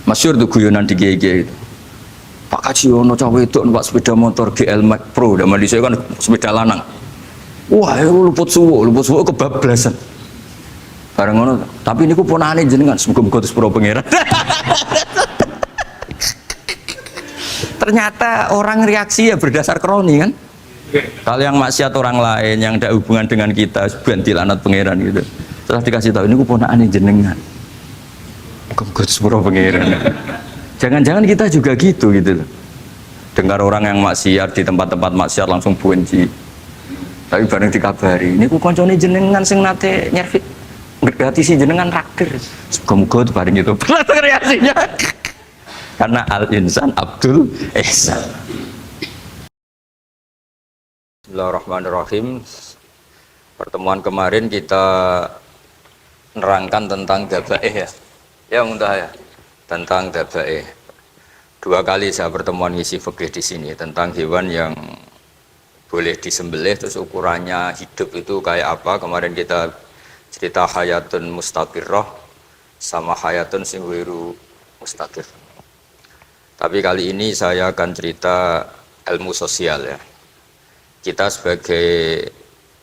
Masyhur tuh guyonan di GG itu. Pak Kaji ono cawe itu numpak sepeda motor GL Max Pro, zaman di saya kan sepeda lanang. Wah, luput suwo kebablasan. Bareng ngono, tapi niku ponakane jenengan muga-muga terus pro pangeran. Ternyata orang reaksi ya berdasar kroni kan. Kalau yang maksiat orang lain yang tidak hubungan dengan kita, ganti lanat pangeran gitu. Setelah dikasih tahu ini ponakane jenengan. Muga-muga terus pro pangeran. Jangan-jangan kita juga gitu loh. Dengar orang yang maksiat di tempat-tempat maksiat langsung benci. Tapi bareng dikabari, niku koncone jenengan sing nate nyervit berarti si jenengan raktir. Muga-muga itu bareng itu reaksinya. Karena al-insan Abdul Ihsan. Bismillahirrahmanirrahim. Pertemuan kemarin kita nerangkan tentang dabaih ya. Ya mudah ya. Tentang dabaih. 2 kali saya pertemuan ngisi fikih di sini tentang hewan yang boleh disembelih terus ukurannya hidup itu kayak apa. Kemarin kita cerita hayatun mustaqirrah sama hayatun sing ghairu mustaqir. Tapi kali ini saya akan cerita ilmu sosial ya. Kita sebagai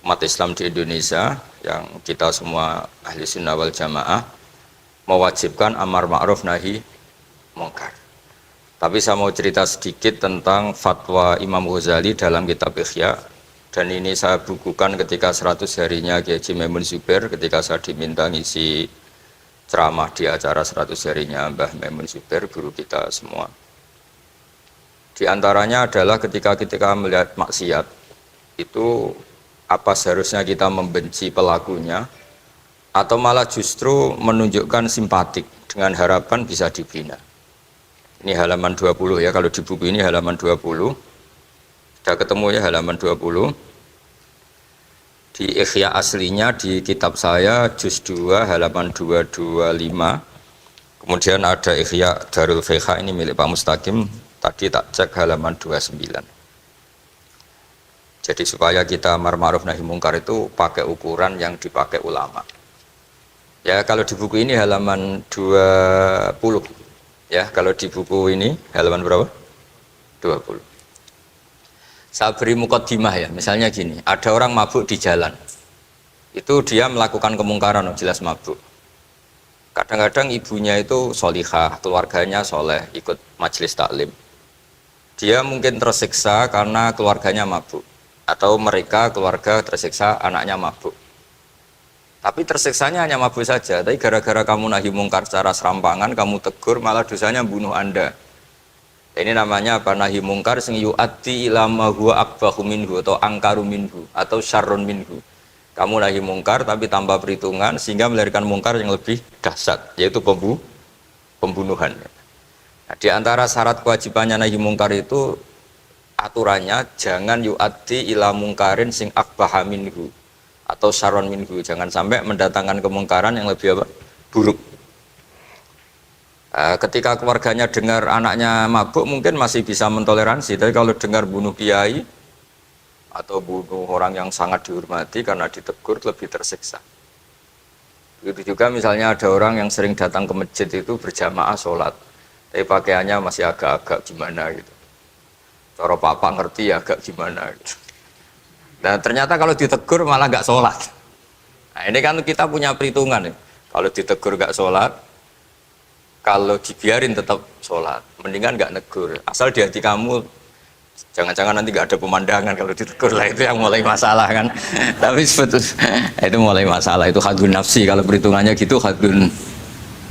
umat Islam di Indonesia yang kita semua ahli sunnah wal jamaah mewajibkan amar ma'ruf nahi mungkar. Tapi saya mau cerita sedikit tentang fatwa Imam Ghazali dalam kitab Ihya. Dan ini saya bukukan ketika 100 harinya Kiai Haji Maimun Zubair ketika saya diminta ngisi ceramah di acara 100 harinya Mbah Maimun Zubair, guru kita semua. Di antaranya adalah ketika melihat maksiat itu apa seharusnya kita membenci pelakunya atau malah justru menunjukkan simpatik dengan harapan bisa dibina. Ini halaman 20 ya, kalau di buku ini halaman 20. Sudah ketemu ya halaman 20. Di Ihya aslinya di kitab saya juz 2 halaman 225. Kemudian ada Ihya Darul Fiqh ini milik Pak Mustaqim, tadi tak cek halaman 29. Jadi supaya kita amar ma'ruf nahi mungkar itu pakai ukuran yang dipakai ulama. Ya kalau di buku ini halaman 20. Ya kalau di buku ini halaman berapa? 20. Saya beri mukaddimah ya, misalnya gini, ada orang mabuk di jalan, itu dia melakukan kemungkaran, jelas mabuk. Kadang-kadang ibunya itu solihah, keluarganya soleh, ikut majelis taklim. Dia mungkin tersiksa karena keluarganya mabuk, atau mereka keluarga tersiksa anaknya mabuk. Tapi tersiksanya hanya mabuk saja, tapi gara-gara kamu nahi mungkar secara serampangan, kamu tegur, malah dosanya bunuh Anda. Ini namanya apa? Nahi mungkar sing yu'addi ila ma huwa akbahu minhu atau angkaru minhu atau syarrun minhu. Kamu nahi mungkar tapi tanpa perhitungan sehingga melahirkan mungkar yang lebih dahsyat, yaitu pembunuhan. Nah, di antara syarat kewajibannya nahi mungkar itu aturannya jangan yu'addi ila mungkarin sing akbaha minhu atau syarrun minhu, jangan sampai mendatangkan kemungkaran yang lebih apa? Buruk. Ketika keluarganya dengar anaknya mabuk mungkin masih bisa mentoleransi, tapi kalau dengar bunuh kiai atau bunuh orang yang sangat dihormati karena ditegur lebih tersiksa. Begitu juga misalnya ada orang yang sering datang ke masjid itu berjamaah sholat, tapi pakaiannya masih agak-agak gimana gitu. Cara papa ngerti ya agak gimana gitu. Dan ternyata kalau ditegur malah nggak sholat. Nah ini kan kita punya perhitungan ya. Kalau ditegur nggak sholat, kalau dibiarin tetap sholat, mendingan nggak negur. Asal di hati kamu, jangan-jangan nanti nggak ada pemandangan kalau ditegur lah, itu yang mulai masalah kan. Tapi sebetulnya itu mulai masalah, itu hadun nafsi. Kalau perhitungannya gitu hadun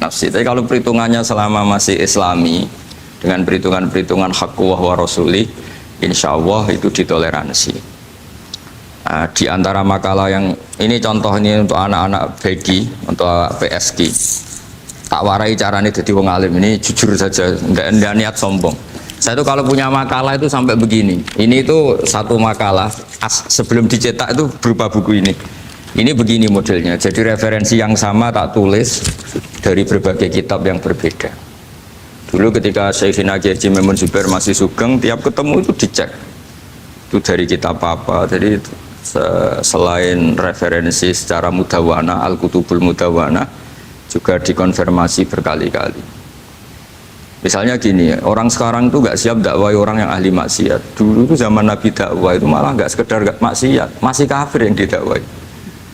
nafsi. Tapi kalau perhitungannya selama masih islami, dengan perhitungan-perhitungan haqquh wa rasuli, insya Allah itu ditoleransi. Nah, di antara makalah yang ini contoh ini untuk anak-anak begi, untuk PSG. Tak warai caranya jadi wong alim, ini jujur saja, enggak niat sombong. Saya itu kalau punya makalah itu sampai begini. Ini itu satu makalah sebelum dicetak itu berupa buku ini. Ini begini modelnya. Jadi referensi yang sama tak tulis dari berbagai kitab yang berbeda. Dulu ketika Syekhina Kiai Haji Maimun Zubair masih sugeng, tiap ketemu itu dicek. Itu dari kitab apa. Jadi selain referensi secara mudawana, Al-Kutubul Mudawana, juga dikonfirmasi berkali-kali. Misalnya gini, orang sekarang tuh nggak siap dakwah orang yang ahli maksiat. Dulu tuh zaman Nabi dakwah itu malah nggak sekedar nggak maksiat, masih kafir yang didakwai.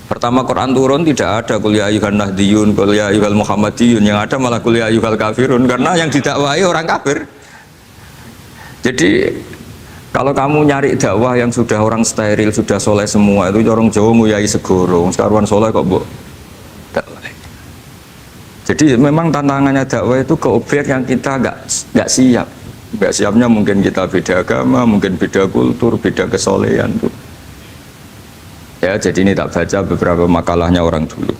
Pertama Quran turun tidak ada qul ya ayyuhan nahdiyun, qul ya ayyuhal muhammadiyun, yang ada malah qul ya ayyuhal kafirun karena yang didakwai orang kafir. Jadi kalau kamu nyari dakwah yang sudah orang steril, sudah soleh semua, itu orang Jawa nguyai segoro, sekaruan soleh kok bu dakwah. Jadi memang tantangannya dakwah itu ke objek yang kita nggak siap. Nggak siapnya mungkin kita beda agama, mungkin beda kultur, beda kesolehan tuh. Ya, jadi ini tak baca beberapa makalahnya orang dulu.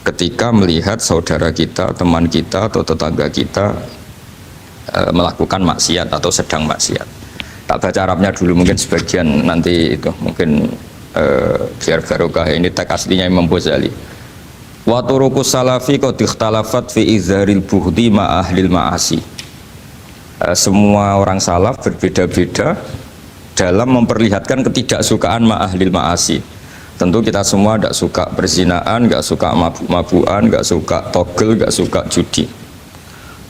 Ketika melihat saudara kita, teman kita atau tetangga kita melakukan maksiat atau sedang maksiat. Tak baca Arabnya dulu, mungkin sebagian nanti itu mungkin biar barokah. Ini teks aslinya Imam Ghazali. Wa turuqus salafi qad ikhtalafat fi izharil buhdi ma ahlil ma'asi. Semua orang salaf berbeda-beda dalam memperlihatkan ketidaksukaan ma ahlil ma'asi. Tentu kita semua tidak suka perzinaan, nggak suka mabuk-mabukan, nggak suka togel, nggak suka judi.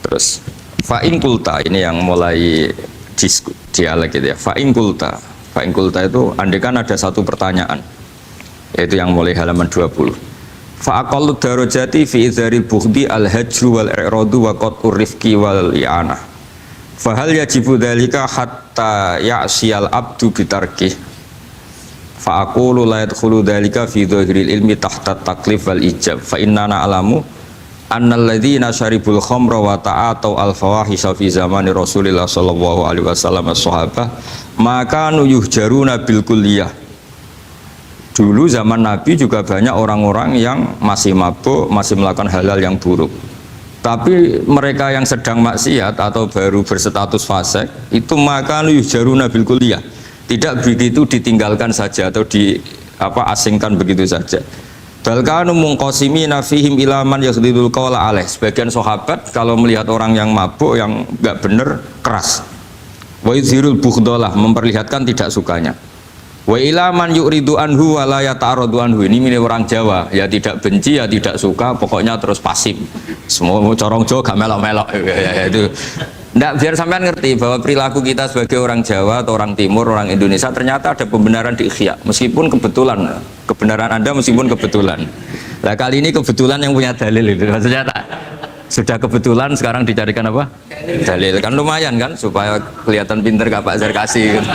Terus fa'in kulta, ini yang mulai dialek gitu ya. Fa'in kulta itu andekan ada satu pertanyaan, yaitu yang mulai halaman 20. Fa'aqallu darajati fi izharil bughdi al-hajru wal i'radu wa qat'ur rifqi wal i'anah. Fahal yajibu dzalika hatta ya'siyal abdu bitarkih. Fa'aqulu la yadkhulu dzalika fi dhahiril ilmi tahta taklif wal ijab. Fa inna na'lamu annal ladzina syaribul khamra wa ta'atau al-fawahisha fi zamani Rasulillah sallallahu alaihi wasallam as-sahabah maka yuhjaruna bil kulliyah. Dulu zaman Nabi juga banyak orang-orang yang masih mabuk, masih melakukan hal-hal yang buruk. Tapi mereka yang sedang maksiat atau baru berstatus fasik itu maka yuhjaruna bil kulliyah. Tidak begitu ditinggalkan saja atau asingkan begitu saja. Balkanu munqasimina fihim ila man yakhdidul qawla alaih. Sebagian sahabat kalau melihat orang yang mabuk yang enggak benar keras. Wa yuzhirul bughdalah, memperlihatkan tidak sukanya. Wa ilaman yu'ridu anhu wa la yata'aradu anhu. Ini milik orang Jawa, ya tidak benci ya tidak suka, pokoknya terus pasif. Semua corong Jawa gak melok-melok ya, itu. Nggak, biar sampean ngerti bahwa perilaku kita sebagai orang Jawa atau orang Timur, orang Indonesia ternyata ada pembenaran di ikhya, meskipun kebetulan. Kebenaran Anda meskipun kebetulan. Nah, kali ini kebetulan yang punya dalil itu. Maksudnya sudah kebetulan sekarang dicarikan apa? Dalil. Kan lumayan kan supaya kelihatan pinter gak Pak Zarkasi gitu.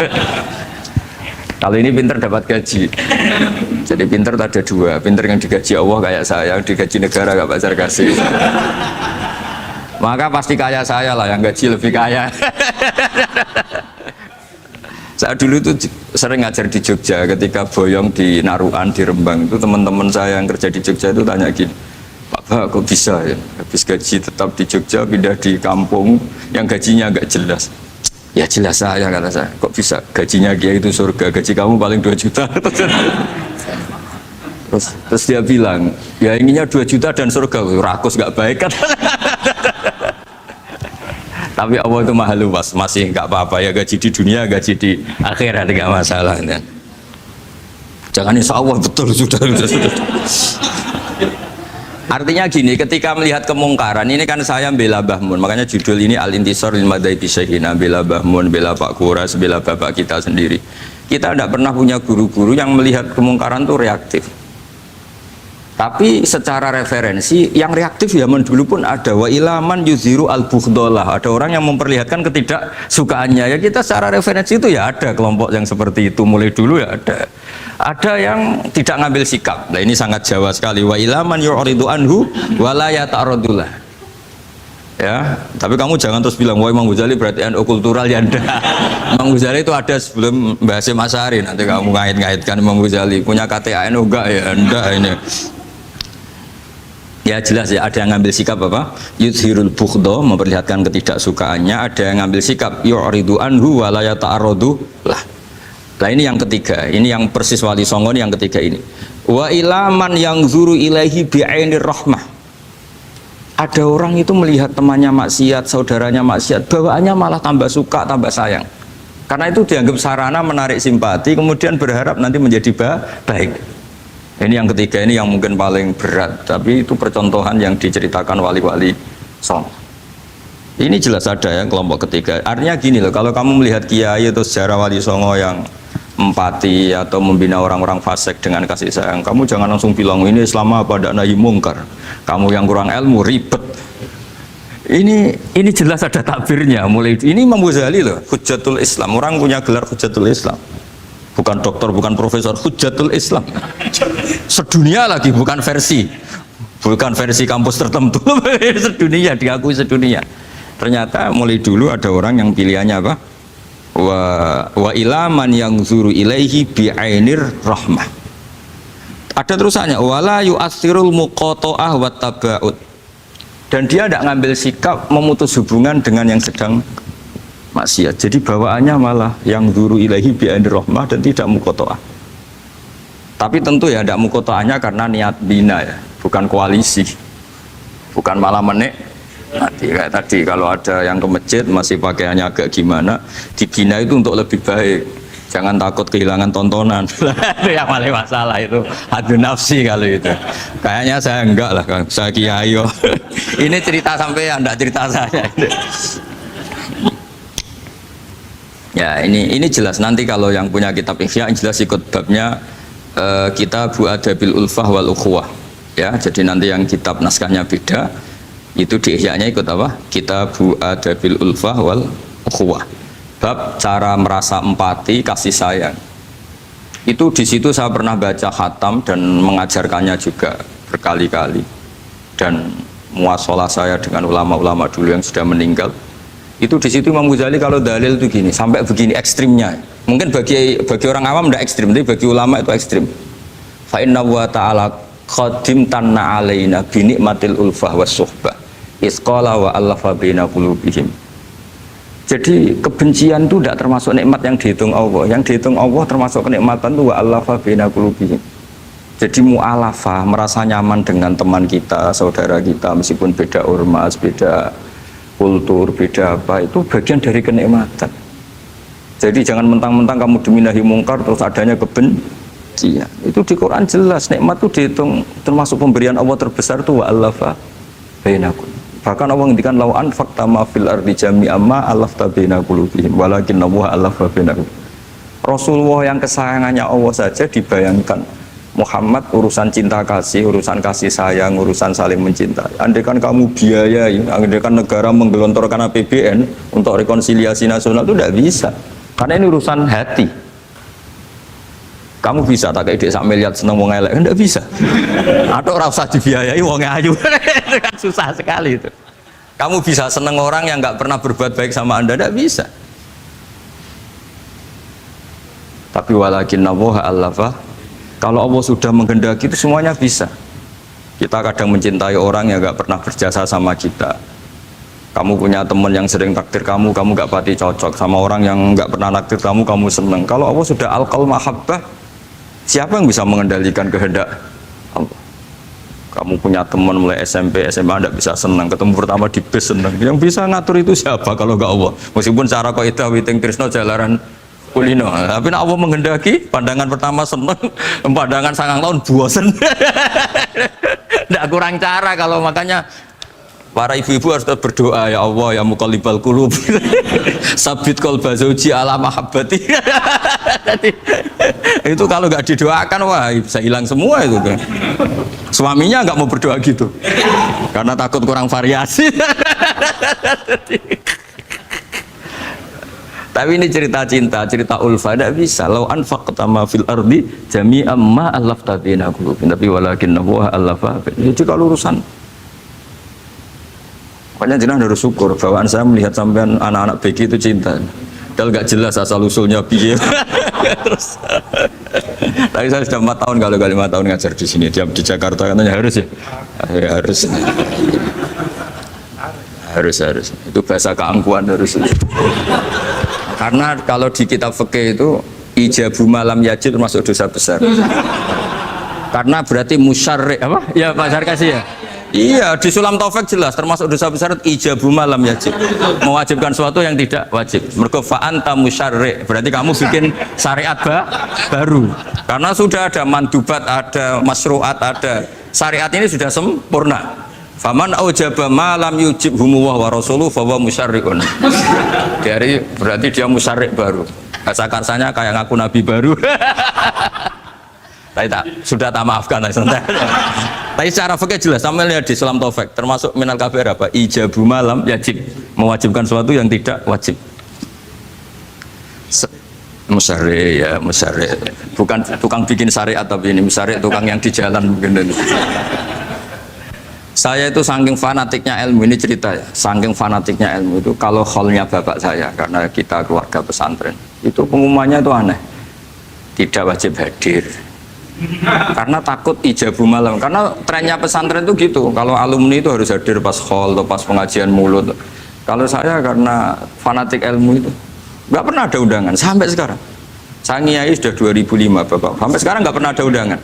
Kalau ini pinter dapat gaji. Jadi pinter ada dua, pinter yang digaji Allah kayak saya, yang digaji negara gak Pak Zarkasi. Maka pasti kaya saya lah, yang gaji lebih kaya. Saya dulu itu sering ngajar di Jogja, ketika boyong di Naruan, di Rembang itu teman-teman saya yang kerja di Jogja itu tanya gini, Pak kok bisa ya, habis gaji tetap di Jogja, pindah di kampung yang gajinya agak jelas. Ya jelas saya, kata saya, kok bisa gajinya Kiai itu surga, gaji kamu paling 2 juta. Terus dia bilang, ya inginnya 2 juta dan surga, rakus gak baik kan. Tapi Allah itu maha luas, masih nggak apa-apa ya, gaji di dunia, gaji di akhirat nggak masalah. Kan? Jangan insya Allah betul sudah. Artinya gini, ketika melihat kemungkaran, ini kan saya bela Mbah Mun, makanya judul ini Al-Intisar lil Madhabi Syekhina, bela Mbah Mun, bela Pak Kuras, bela bapak kita sendiri. Kita tidak pernah punya guru-guru yang melihat kemungkaran itu reaktif. Tapi secara referensi yang reaktif zaman dulu pun ada. Wa ilaman yuziru al-bughdalah, ada orang yang memperlihatkan ketidaksukaannya. Ya kita secara referensi itu ya ada kelompok yang seperti itu, mulai dulu ya ada. Ada yang tidak ngambil sikap. Nah ini sangat Jawa sekali. Wa ilaman yu'ridu anhu wa la yata'aradullah. Ya, tapi kamu jangan terus bilang wah Imam Ghazali berarti NU kultural ya enggak. Imam Ghazali itu ada sebelum Mbah Hasyim Asy'ari, nanti kamu ngait-ngaitkan Imam Ghazali punya KTA NU enggak ya enggak ini. Ya jelas ya, ada yang ngambil sikap apa? Yudhirul bughda, memperlihatkan ketidaksukaannya. Ada yang ngambil sikap yu'ridu anhu wa la yata'arradu lah. Nah ini yang ketiga, ini yang persis Wali Songo ini yang ketiga ini. Wa ilaman yang zuru ilaihi bi'ainir rahmah. Ada orang itu melihat temannya maksiat, saudaranya maksiat, bawaannya malah tambah suka, tambah sayang. Karena itu dianggap sarana menarik simpati, kemudian berharap nanti menjadi baik. Ini yang ketiga, ini yang mungkin paling berat, tapi itu percontohan yang diceritakan wali-wali Songo. Ini jelas ada ya kelompok ketiga. Artinya gini loh, kalau kamu melihat kiai atau sejarah Wali Songo yang empati atau membina orang-orang fasik dengan kasih sayang, kamu jangan langsung bilang ini Islam apa ada nahi mungkar. Kamu yang kurang ilmu ribet. Ini jelas ada takbirnya. Mulai ini Imam Ghazali loh, Hujjatul Islam. Orang punya gelar Hujjatul Islam. Bukan dokter, bukan profesor, Hujjatul Islam. Sedunia lagi, bukan versi kampus tertentu. Sedunia, diakui sedunia. Ternyata mulai dulu ada orang yang pilihannya apa? Wa ilaman yang zuru ilaihi bi'ainir rahmah. Ada terusannya wala yu'athirul muqata'ah wa taba'ud. Dan dia tidak ngambil sikap memutus hubungan dengan yang sedang maksiat. Jadi bawaannya malah yang zuru ilaihi bi'ainir rahmah dan tidak muqata'ah. Tapi tentu ya tidak muqata'ahnya karena niat bina ya, bukan koalisi. Bukan malah menik. Nanti kayak tadi kalau ada yang ke masjid masih pakaiannya agak gimana, dibina itu untuk lebih baik. Jangan takut kehilangan tontonan. Itu yang paling masalah itu hadu nafsi kalau itu. Kayaknya saya enggak lah, saya kiai. Ini cerita sampai enggak cerita saya. Ya ini jelas nanti kalau yang punya kitab Ihya jelas ikut babnya Kitabu Adabil Ulfah wal Ukhuwah. Ya, jadi nanti yang kitab naskahnya beda. Itu di Ihya-nya ikut apa? Kitabu Adabil Ulfah wal Ukhuwah. Bab cara merasa empati, kasih sayang. Itu di situ saya pernah baca khatam dan mengajarkannya juga berkali-kali. Dan muasalah saya dengan ulama-ulama dulu yang sudah meninggal. Itu di situ Imam Ghazali kalau dalil itu gini, sampai begini ekstrimnya. Mungkin bagi orang awam tidak ekstrim, tapi bagi ulama itu ekstrim. Fa inna wa ta'ala qadim tanna alaina bi nikmatil ulfah was suhbah. Isqala wa allafa baina qulubihim. Jadi kebencian itu tidak termasuk nikmat yang dihitung Allah. Yang dihitung Allah termasuk kenikmatan itu wa allafa baina qulubihim. Jadi mu'alafah, merasa nyaman dengan teman kita, saudara kita, meskipun beda ormas, beda kultur, beda apa, itu bagian dari kenikmatan. Jadi jangan mentang-mentang kamu demi nahi mungkar terus adanya kebencian. Itu di Quran jelas, nikmat itu dihitung termasuk pemberian Allah terbesar itu wa allafa bainakum. Bahkan Allah ngendikan lau anfaqta ma fil ardi jami'an ma alafta baina qulubihim walakin Allah alafa bainahum. Rasulullah yang kesayangannya Allah saja dibayangkan Muhammad urusan cinta kasih, urusan kasih sayang, urusan saling mencintai. Andaikan kamu biayai, andaikan negara menggelontorkan APBN untuk rekonsiliasi nasional itu tidak bisa. Karena ini urusan hati. Kamu bisa tak kayak sak miliar seneng wong elek, enggak bisa. Atau ora usah dibiayai wong ayu. Itu kan susah sekali itu. Kamu bisa seneng orang yang nggak pernah berbuat baik sama Anda, enggak bisa. Tapi walakin Allah allafa. Kalau Allah sudah menghendaki itu semuanya bisa. Kita kadang mencintai orang yang nggak pernah berjasa sama kita. Kamu punya teman yang sering takdir kamu nggak pati cocok sama orang yang nggak pernah takdir kamu seneng. Kalau Allah sudah alqal mahabbah, siapa yang bisa mengendalikan kehendak Allah? Kamu punya teman mulai SMP, SMA tidak bisa senang, ketemu pertama di bis senang. Yang bisa ngatur itu siapa kalau nggak Allah? Meskipun cara kaidah witing tresno jalaran kulino, tapi Allah menghendaki pandangan pertama senang, pandangan 9 tahun bosen. Tidak kurang cara kalau makanya para ibu-ibu harus berdoa, ya Allah ya muqallibal qulub sabit qalba zauji ala mahabbati. Itu kalau nggak didoakan wah bisa hilang semua itu kan. Suaminya nggak mau berdoa gitu karena takut kurang variasi. Tapi ini cerita cinta, cerita ulfa tidak bisa. Lau anfaqta ma fil ardi jami'an ma allafta baina qulubihim, tapi walakinnahu allafa. Jadi kalau urusan pokoknya jenengan harus syukur bawaan saya melihat sampean anak-anak BG itu cinta. Padahal nggak jelas asal usulnya piye. Terus tapi saya sudah 4 tahun, kalau 5 tahun ngajar di sini, di Jakarta katanya harus ya. Harus itu bahasa keangkuhan harus. Karena kalau di kitab fikih itu ijabu malam yajid termasuk dosa besar. Karena berarti musyarri apa? Ya Pak Sarkasi ya. Iya, di Sulam Taufik jelas termasuk dosa besar ijabu malam yajib. Mewajibkan sesuatu yang tidak wajib. Mergo fa anta musyarri, berarti kamu bikin syariat baru. Karena sudah ada mandubat, ada masyruat, ada syariat ini sudah sempurna. Faman aujaba ma lam yujibhum wa rasuluhu fa huwa musyarrikun. Dari berarti dia musyarrik baru. Bahasa karsanya kayak ngaku nabi baru. Tapi sudah tak maafkan santai. Tapi secara fikih jelas, sama lihat di Islam Taufik termasuk minal kabair apa? Ijabu malam yajib, mewajibkan sesuatu yang tidak wajib. Musyarrik ya, musyarrik. Bukan tukang bikin syariat tapi ini musyarrik tukang yang di jalan mungkin. Saya itu saking fanatiknya ilmu, ini cerita ya, saking fanatiknya ilmu itu kalau hallnya bapak saya, karena kita keluarga pesantren, itu pengumumannya itu aneh, tidak wajib hadir, karena takut ijabu malam, karena trennya pesantren itu gitu, kalau alumni itu harus hadir pas hall atau pas pengajian mulut. Kalau saya karena fanatik ilmu itu, nggak pernah ada undangan, sampai sekarang. Saya ngiyai sudah 2005 bapak, sampai sekarang nggak pernah ada undangan,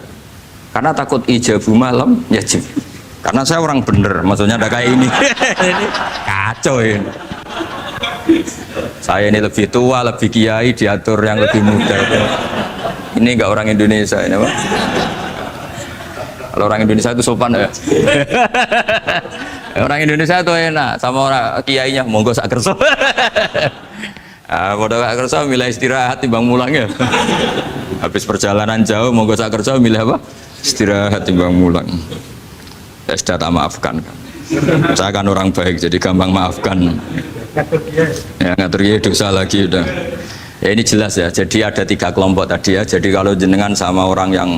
karena takut ijabu malam, yajib. Karena saya orang bener, maksudnya ada kayak ini. Ini kacau ini. Saya ini lebih tua, lebih kiai, diatur yang lebih muda. Ini enggak orang Indonesia ini, Pak. Kalau orang Indonesia itu sopan ya. Orang Indonesia itu enak, sama orang kiainya monggo sak kerso. Bodoh sak kerso milih istirahat timbang mulang ya. Habis perjalanan jauh monggo sak kerso milih apa? Istirahat timbang mulang. Ya sudah tak maafkan. Saya kan orang baik jadi gampang maafkan. Ya ngatur dia dosa lagi udah. Ya ini jelas ya. Jadi ada 3 kelompok tadi ya. Jadi kalau jenengan sama orang yang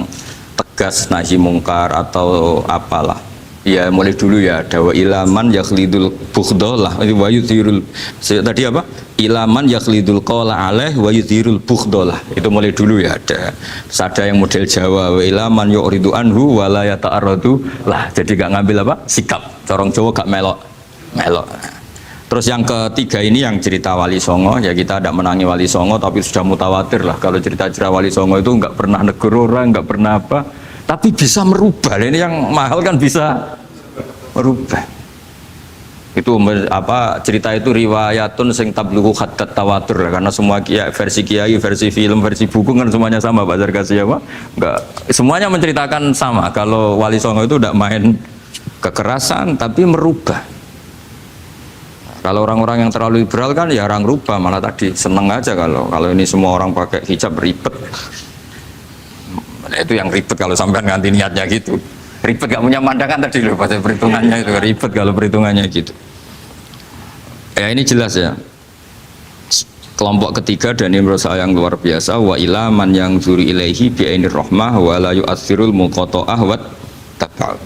tegas nahi mungkar atau apalah, ya mulai dulu ya. Dawa ilaman yakhlidul bughdolah wa yudhirul. Tadi apa? Ilaman yakhlidul qala alaih wa yudhirul bughdolah. Itu mulai dulu ya ada. Terus ada yang model Jawa wa ilaman yu'ridu anhu wa la yata'arradu lah. Jadi gak ngambil apa? Sikap. Corong Jawa gak melok. Melok. Terus yang ketiga ini yang cerita Wali Songo, ya kita tidak menangi Wali Songo tapi sudah mutawatir lah kalau cerita-cerita Wali Songo itu nggak pernah negur orang, nggak pernah apa, tapi bisa merubah. Ini yang mahal kan bisa merubah. Itu apa cerita itu riwayatun sing tablughu hatta tawatur lah, karena semua kiai, versi kiai, versi film, versi buku kan semuanya sama Pak Zarkasi apa? Enggak, semuanya menceritakan sama. Kalau Wali Songo itu tidak main kekerasan tapi merubah. Kalau orang-orang yang terlalu liberal kan ya orang rubah, malah tadi seneng aja kalau ini semua orang pakai hijab ribet. Nah, itu yang ribet kalau sampai ganti niatnya gitu. Ribet gak punya pandangan tadi loh pada perhitungannya itu ribet kalau perhitungannya gitu. Ya ini jelas ya. Kelompok ketiga dan ini menurut saya yang luar biasa, wa ilaman yang zuri ilaihi bi ainir rahmah wa la yu'athirul muqata'ah wa tab'al.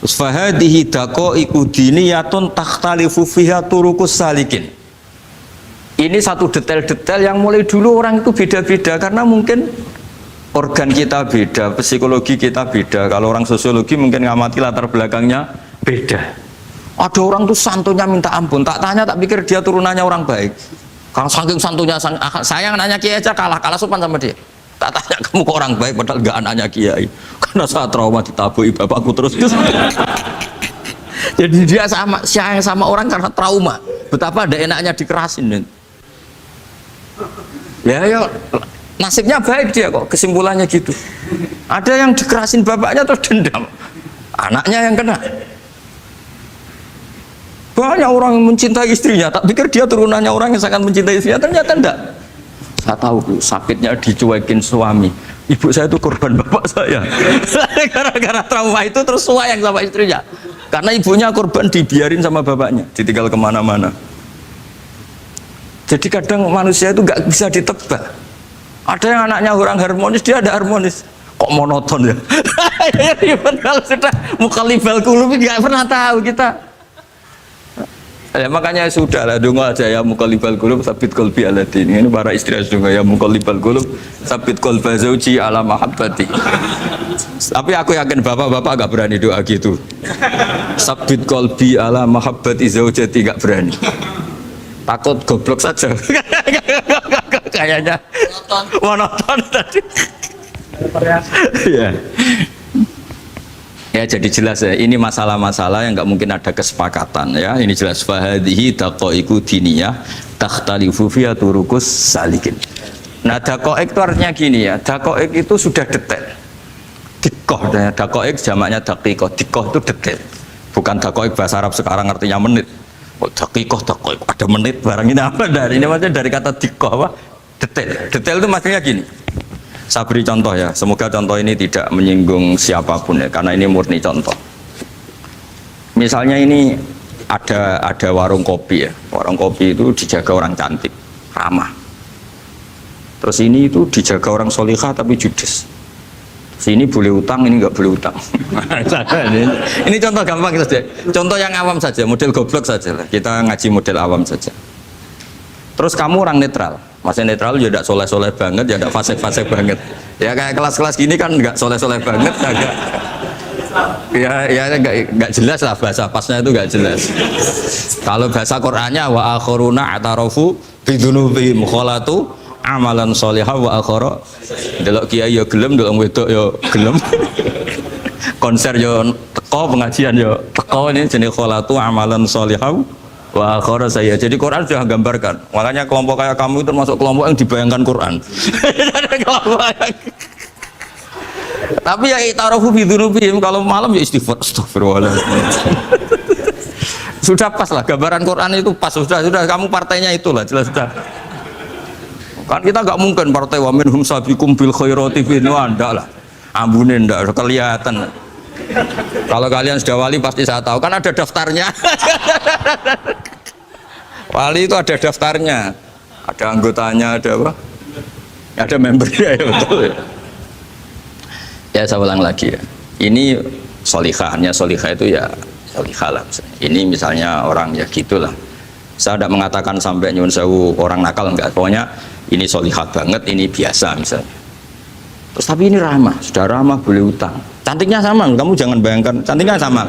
Fahadihi daqaiqu diniyatun takhtalifu fiha turuqus salikin. Ini satu detail-detail yang mulai dulu orang itu beda-beda karena mungkin organ kita beda, psikologi kita beda. Kalau orang sosiologi mungkin ngamati latar belakangnya beda. Ada orang tuh santunya minta ampun, tak tanya tak pikir dia turunannya orang baik. Kalau saking santunya saya nanya kiai aja kalah sopan sama dia. Tak tanya kamu kok orang baik padahal gak anaknya kiai. Karena saya trauma ditabui bapakku terus. Jadi dia sayang sama orang karena trauma. Betapa ada enaknya dikerasin. Ya nasibnya baik dia kok, kesimpulannya gitu. Ada yang dikerasin bapaknya terus dendam, anaknya yang kena. Banyak orang yang mencintai istrinya, tak pikir dia turunannya orang yang sangat mencintai istrinya, ternyata enggak. Saya tahu sakitnya dicuekin suami. Ibu saya itu korban bapak saya. Gara-gara trauma itu terus sayang sama istrinya. Karena ibunya korban dibiarin sama bapaknya, ditinggal kemana-mana. Jadi kadang manusia itu nggak bisa ditebak. Ada yang anaknya orang harmonis, dia ada harmonis. Kok monoton ya? Kalau sudah mukhalifal qulub nggak pernah tahu kita. Ya, makanya sudah lah donga aja ya mukhalifal qulub sabit qalbi ala din. Ini para istri donga ya mukhalifal qulub sabit qalba zauji ala mahabbati. Tapi aku yakin bapak-bapak gak berani doa gitu. Sabit qalbi ala mahabbati zaujati gak berani. Takut goblok saja. Kayaknya monoton tadi. Ya. Ya jadi jelas ya, ini masalah-masalah yang nggak mungkin ada kesepakatan ya. Ini jelas fahadihi daqaiqu diniyah takhtalifu fiha turuqus salikin. Nah daqaiq itu artinya gini ya, daqaiq itu sudah detail. Dikoh, daqaiq jamaknya daqiqah, dikoh itu detail. Bukan dakoik bahasa Arab sekarang artinya menit. Oh, dakikoh, dakoik, ada menit barang ini apa dari ini maksudnya dari kata dikoh apa? Detail. Detail itu maksudnya gini. Saya beri contoh ya. Semoga contoh ini tidak menyinggung siapapun ya, karena ini murni contoh. Misalnya ini ada warung kopi ya. Warung kopi itu dijaga orang cantik, ramah. Terus ini itu dijaga orang solihah tapi judes. Sini boleh utang, ini nggak boleh utang. Ini contoh gampang saja. Contoh yang awam saja, model goblok saja lah. Kita ngaji model awam saja. Terus kamu orang netral. Maksudnya netral ya tidak soleh-soleh banget, ya tidak fasik-fasik banget. Ya kayak kelas-kelas gini kan nggak soleh-soleh banget, agak ya nggak jelas lah bahasa pasnya itu nggak jelas. Kalau bahasa Qur'annya wa akhiruna atarafu bidunubihim kholatu amalan sholihah wa akhara. Delok kiai ya gelem, delok wedok ya gelem. Konser ya teko, pengajian ya teko, ini jenis kholatu amalan sholihah wa akhara saya. Jadi Quran sudah gambarkan. Makanya kelompok kayak kamu itu termasuk kelompok yang dibayangkan Quran. Tapi ya itarafu bidunubihim, kalau malam ya istighfar, astagfirullahaladzim. Sudah pas lah gambaran Quran itu pas, sudah kamu partainya itulah jelas sudah. Kan kita nggak mungkin partai wa minhum sabiqum bil khairati enggak lah. Ambune enggak kelihatan. Kalau kalian sudah wali pasti saya tahu, kan ada daftarnya. Wali itu ada daftarnya, ada anggotanya, ada apa? Ada membernya ya betul ya. Ya saya ulang lagi ya. Ini solihahnya, solihah itu ya solihah lah. Ini misalnya orang ya gitulah. Saya tidak mengatakan sampai nyuwun sewu orang nakal enggak. Pokoknya ini solihah banget, ini biasa misalnya. Terus tapi ini ramah, sudah ramah boleh utang. Cantiknya sama, kamu jangan bayangkan cantiknya sama.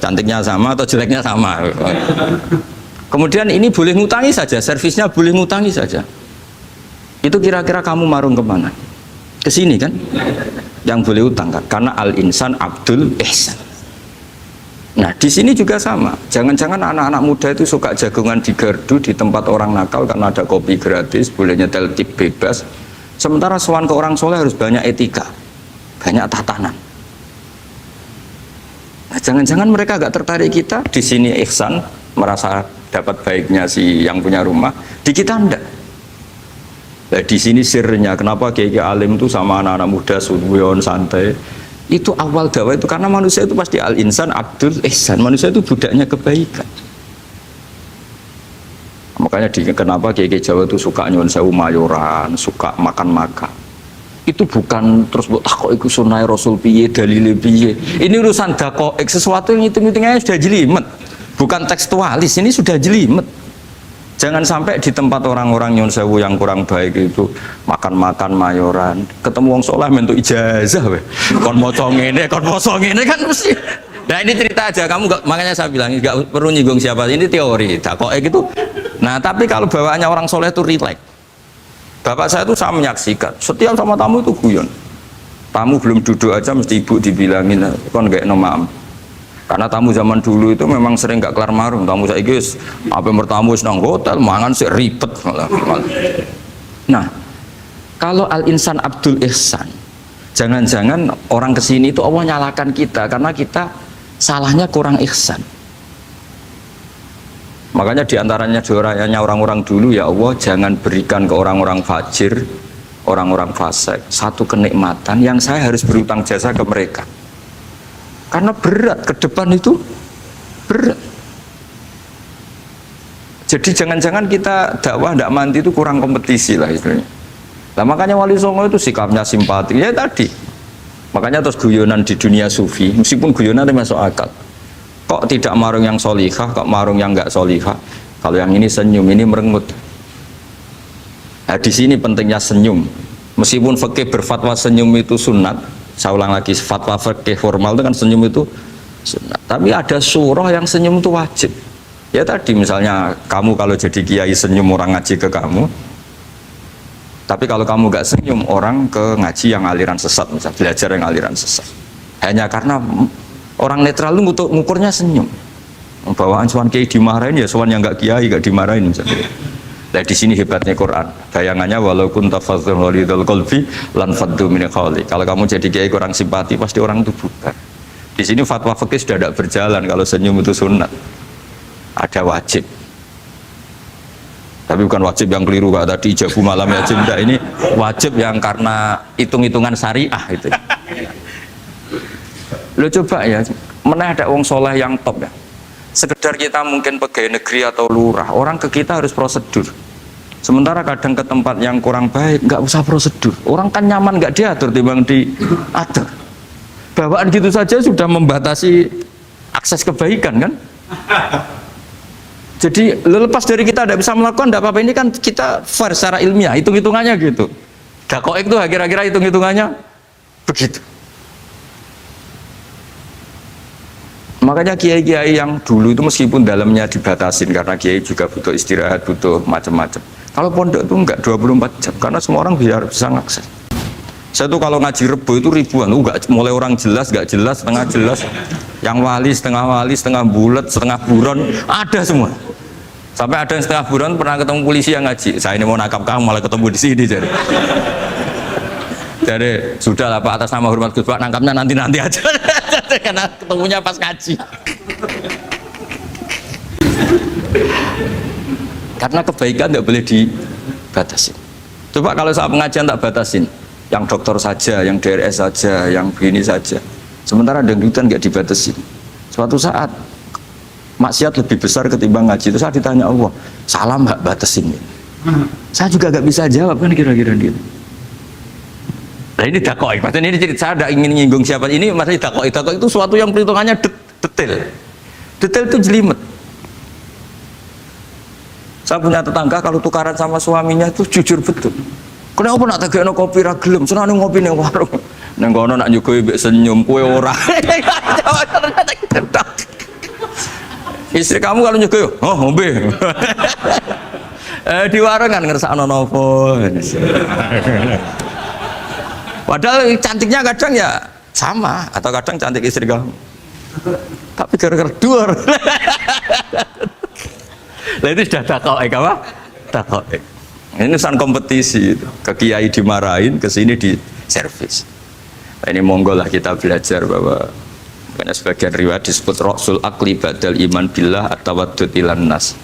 Cantiknya sama atau jeleknya sama. Kemudian ini boleh ngutangi saja, servisnya boleh ngutangi saja. Itu kira-kira kamu marung kemana? Ke sini kan? Yang boleh utang kan? Karena al-insan abdul ihsan. Nah di sini juga sama. Jangan-jangan anak-anak muda itu suka jagungan di gardu di tempat orang nakal karena ada kopi gratis, boleh nyetel tip bebas. Sementara sowan ke orang soleh harus banyak etika, banyak tatanan. Nah, jangan-jangan mereka agak tertarik kita di sini ihsan, merasa dapat baiknya si yang punya rumah, di kita enggak. Nah, di sini sirnya kenapa kiai alim itu sama anak-anak muda suwon santai. Itu awal dakwah itu karena manusia itu pasti al-insan abdul ihsan, manusia itu budaknya kebaikan. Makanya kenapa kiai Jawa itu suka nyuwun sewu mayoran, suka makan-makan. Itu bukan terus buat takok iku sunah Rasul piye, dalile piye. Ini urusan dakoek, sesuatu yang hitung-hitungannya sudah jelimet. Bukan tekstualis, ini sudah jelimet. Jangan sampai di tempat orang-orang nyuwun sewu yang kurang baik itu makan-makan mayoran, ketemu wong saleh mentuk ijazah weh. Kon maca ngene, kon poso ngene kan mesti. Nah ini cerita aja, kamu gak, makanya saya bilang nggak perlu nyinggung siapa, ini teori dakoek itu. Nah tapi kalau bawaannya orang soleh itu rileks. Bapak saya itu saya menyaksikan setiap sama tamu itu guyon. Tamu belum duduk aja mesti ibu dibilangin kon gak nomam. Karena tamu zaman dulu itu memang sering gak kelar marung. Tamu saya guys, apa bertamu nang hotel mangan sih ribet. Nah kalau al-insan abdul ihsan, jangan-jangan orang kesini itu Allah nyalakan kita karena kita salahnya kurang ihsan. Makanya diantaranya doanya orang-orang dulu, ya Allah jangan berikan ke orang-orang fajir, orang-orang fasik satu kenikmatan yang saya harus berutang jasa ke mereka. Karena berat ke depan itu berat. Jadi jangan-jangan kita dakwah tidak mandi itu kurang kompetisi lah istilahnya. Nah makanya Wali Songo itu sikapnya simpati ya tadi. Makanya terus guyonan di dunia sufi, meskipun guyonan itu masuk akal. Kok tidak marung yang solihah, kok marung yang enggak solihah? Kalau yang ini senyum, ini merengut. Nah di sini pentingnya senyum. Meskipun fikih berfatwa senyum itu sunat, saya ulang lagi, fatwa fikih formal itu kan senyum itu sunat. Tapi ada surah yang senyum itu wajib. Ya tadi misalnya kamu kalau jadi kiai senyum orang ngaji ke kamu. Tapi kalau kamu nggak senyum orang ke ngaji yang aliran sesat, misalnya belajar yang aliran sesat. Hanya karena orang netral itu ngukurnya senyum. Bawaan sowan kiai dimarahin ya sowan yang nggak kiai nggak dimarahin misalnya. Nah di sini hebatnya Quran. Bayangannya walaupun tafadzul walidul qalbi lan faddu min qawli. Kalau kamu jadi kiai kurang simpati pasti orang itu bubar. Di sini fatwa fikih sudah tidak berjalan kalau senyum itu sunat. Ada wajib. Tapi bukan wajib yang keliru Pak tadi jabu malam ya tidak, ini wajib yang karena hitung-hitungan syariah itu. Lo coba ya, mana ada wong soleh yang top ya. Sekedar kita mungkin pegawai negeri atau lurah, orang ke kita harus prosedur. Sementara kadang ke tempat yang kurang baik nggak usah prosedur. Orang kan nyaman nggak diatur timbang diatur. Bawaan gitu saja sudah membatasi akses kebaikan kan. Jadi lepas dari kita tidak bisa melakukan tidak apa-apa, ini kan kita fair secara ilmiah, hitung-hitungannya gitu. Dakoek itu kira-kira hitung-hitungannya begitu. Makanya kiai-kiai yang dulu itu meskipun dalamnya dibatasin karena kiai juga butuh istirahat, butuh macam-macam. Kalau pondok itu enggak 24 jam karena semua orang bisa ngakses. Saya tuh kalau ngaji Rebo itu ribuan, enggak mulai orang jelas, enggak jelas, setengah jelas, yang wali, setengah bulat, setengah buron, ada semua. Sampai ada yang setengah buron pernah ketemu polisi yang ngaji. Saya ini mau nangkap kamu malah ketemu di sini jadi. Jadi sudah lah Pak, atas nama hormat Gus Pak, nangkapnya nanti aja. Karena ketemunya pas ngaji. Karena kebaikan tidak boleh dibatasi. Coba kalau saat pengajian tak batasin, yang dokter saja, yang DRS saja, yang begini saja. Sementara dangdutan nggak dibatasi. Suatu saat maksiat lebih besar ketimbang ngaji. Itu saya ditanya Allah, salam nggak batasin? Saya juga nggak bisa jawab kan kira-kira gitu. Nah ini dakoi, maksudnya ini cerita saya tidak ingin nyinggung siapa ini, maksudnya dakoi itu suatu yang perhitungannya detail itu jelimet. Saya punya tetangga kalau tukaran sama suaminya itu jujur betul. Kenapa nak tegakno kopi ra gelem, senane ngopi ning warung. Nang kono nak nyugoi mbek senyum kowe ora. Istri kamu kalau nyugoi, oh ngombe. Di warung kan ngersakno nopo. Padahal cantiknya kadang ya sama, atau kadang cantik istri kamu. Tapi gara-gara duar. Lah itu sudah takoek apa? Takoek. Ini urusan kompetisi. Ke kiai dimarahin, ke sini di servis. Nah, ini monggo lah kita belajar bahwa karena sebagian riwayat disebut Rasul Akli Badal Iman Billah At-Tawaddud Ilan Nas.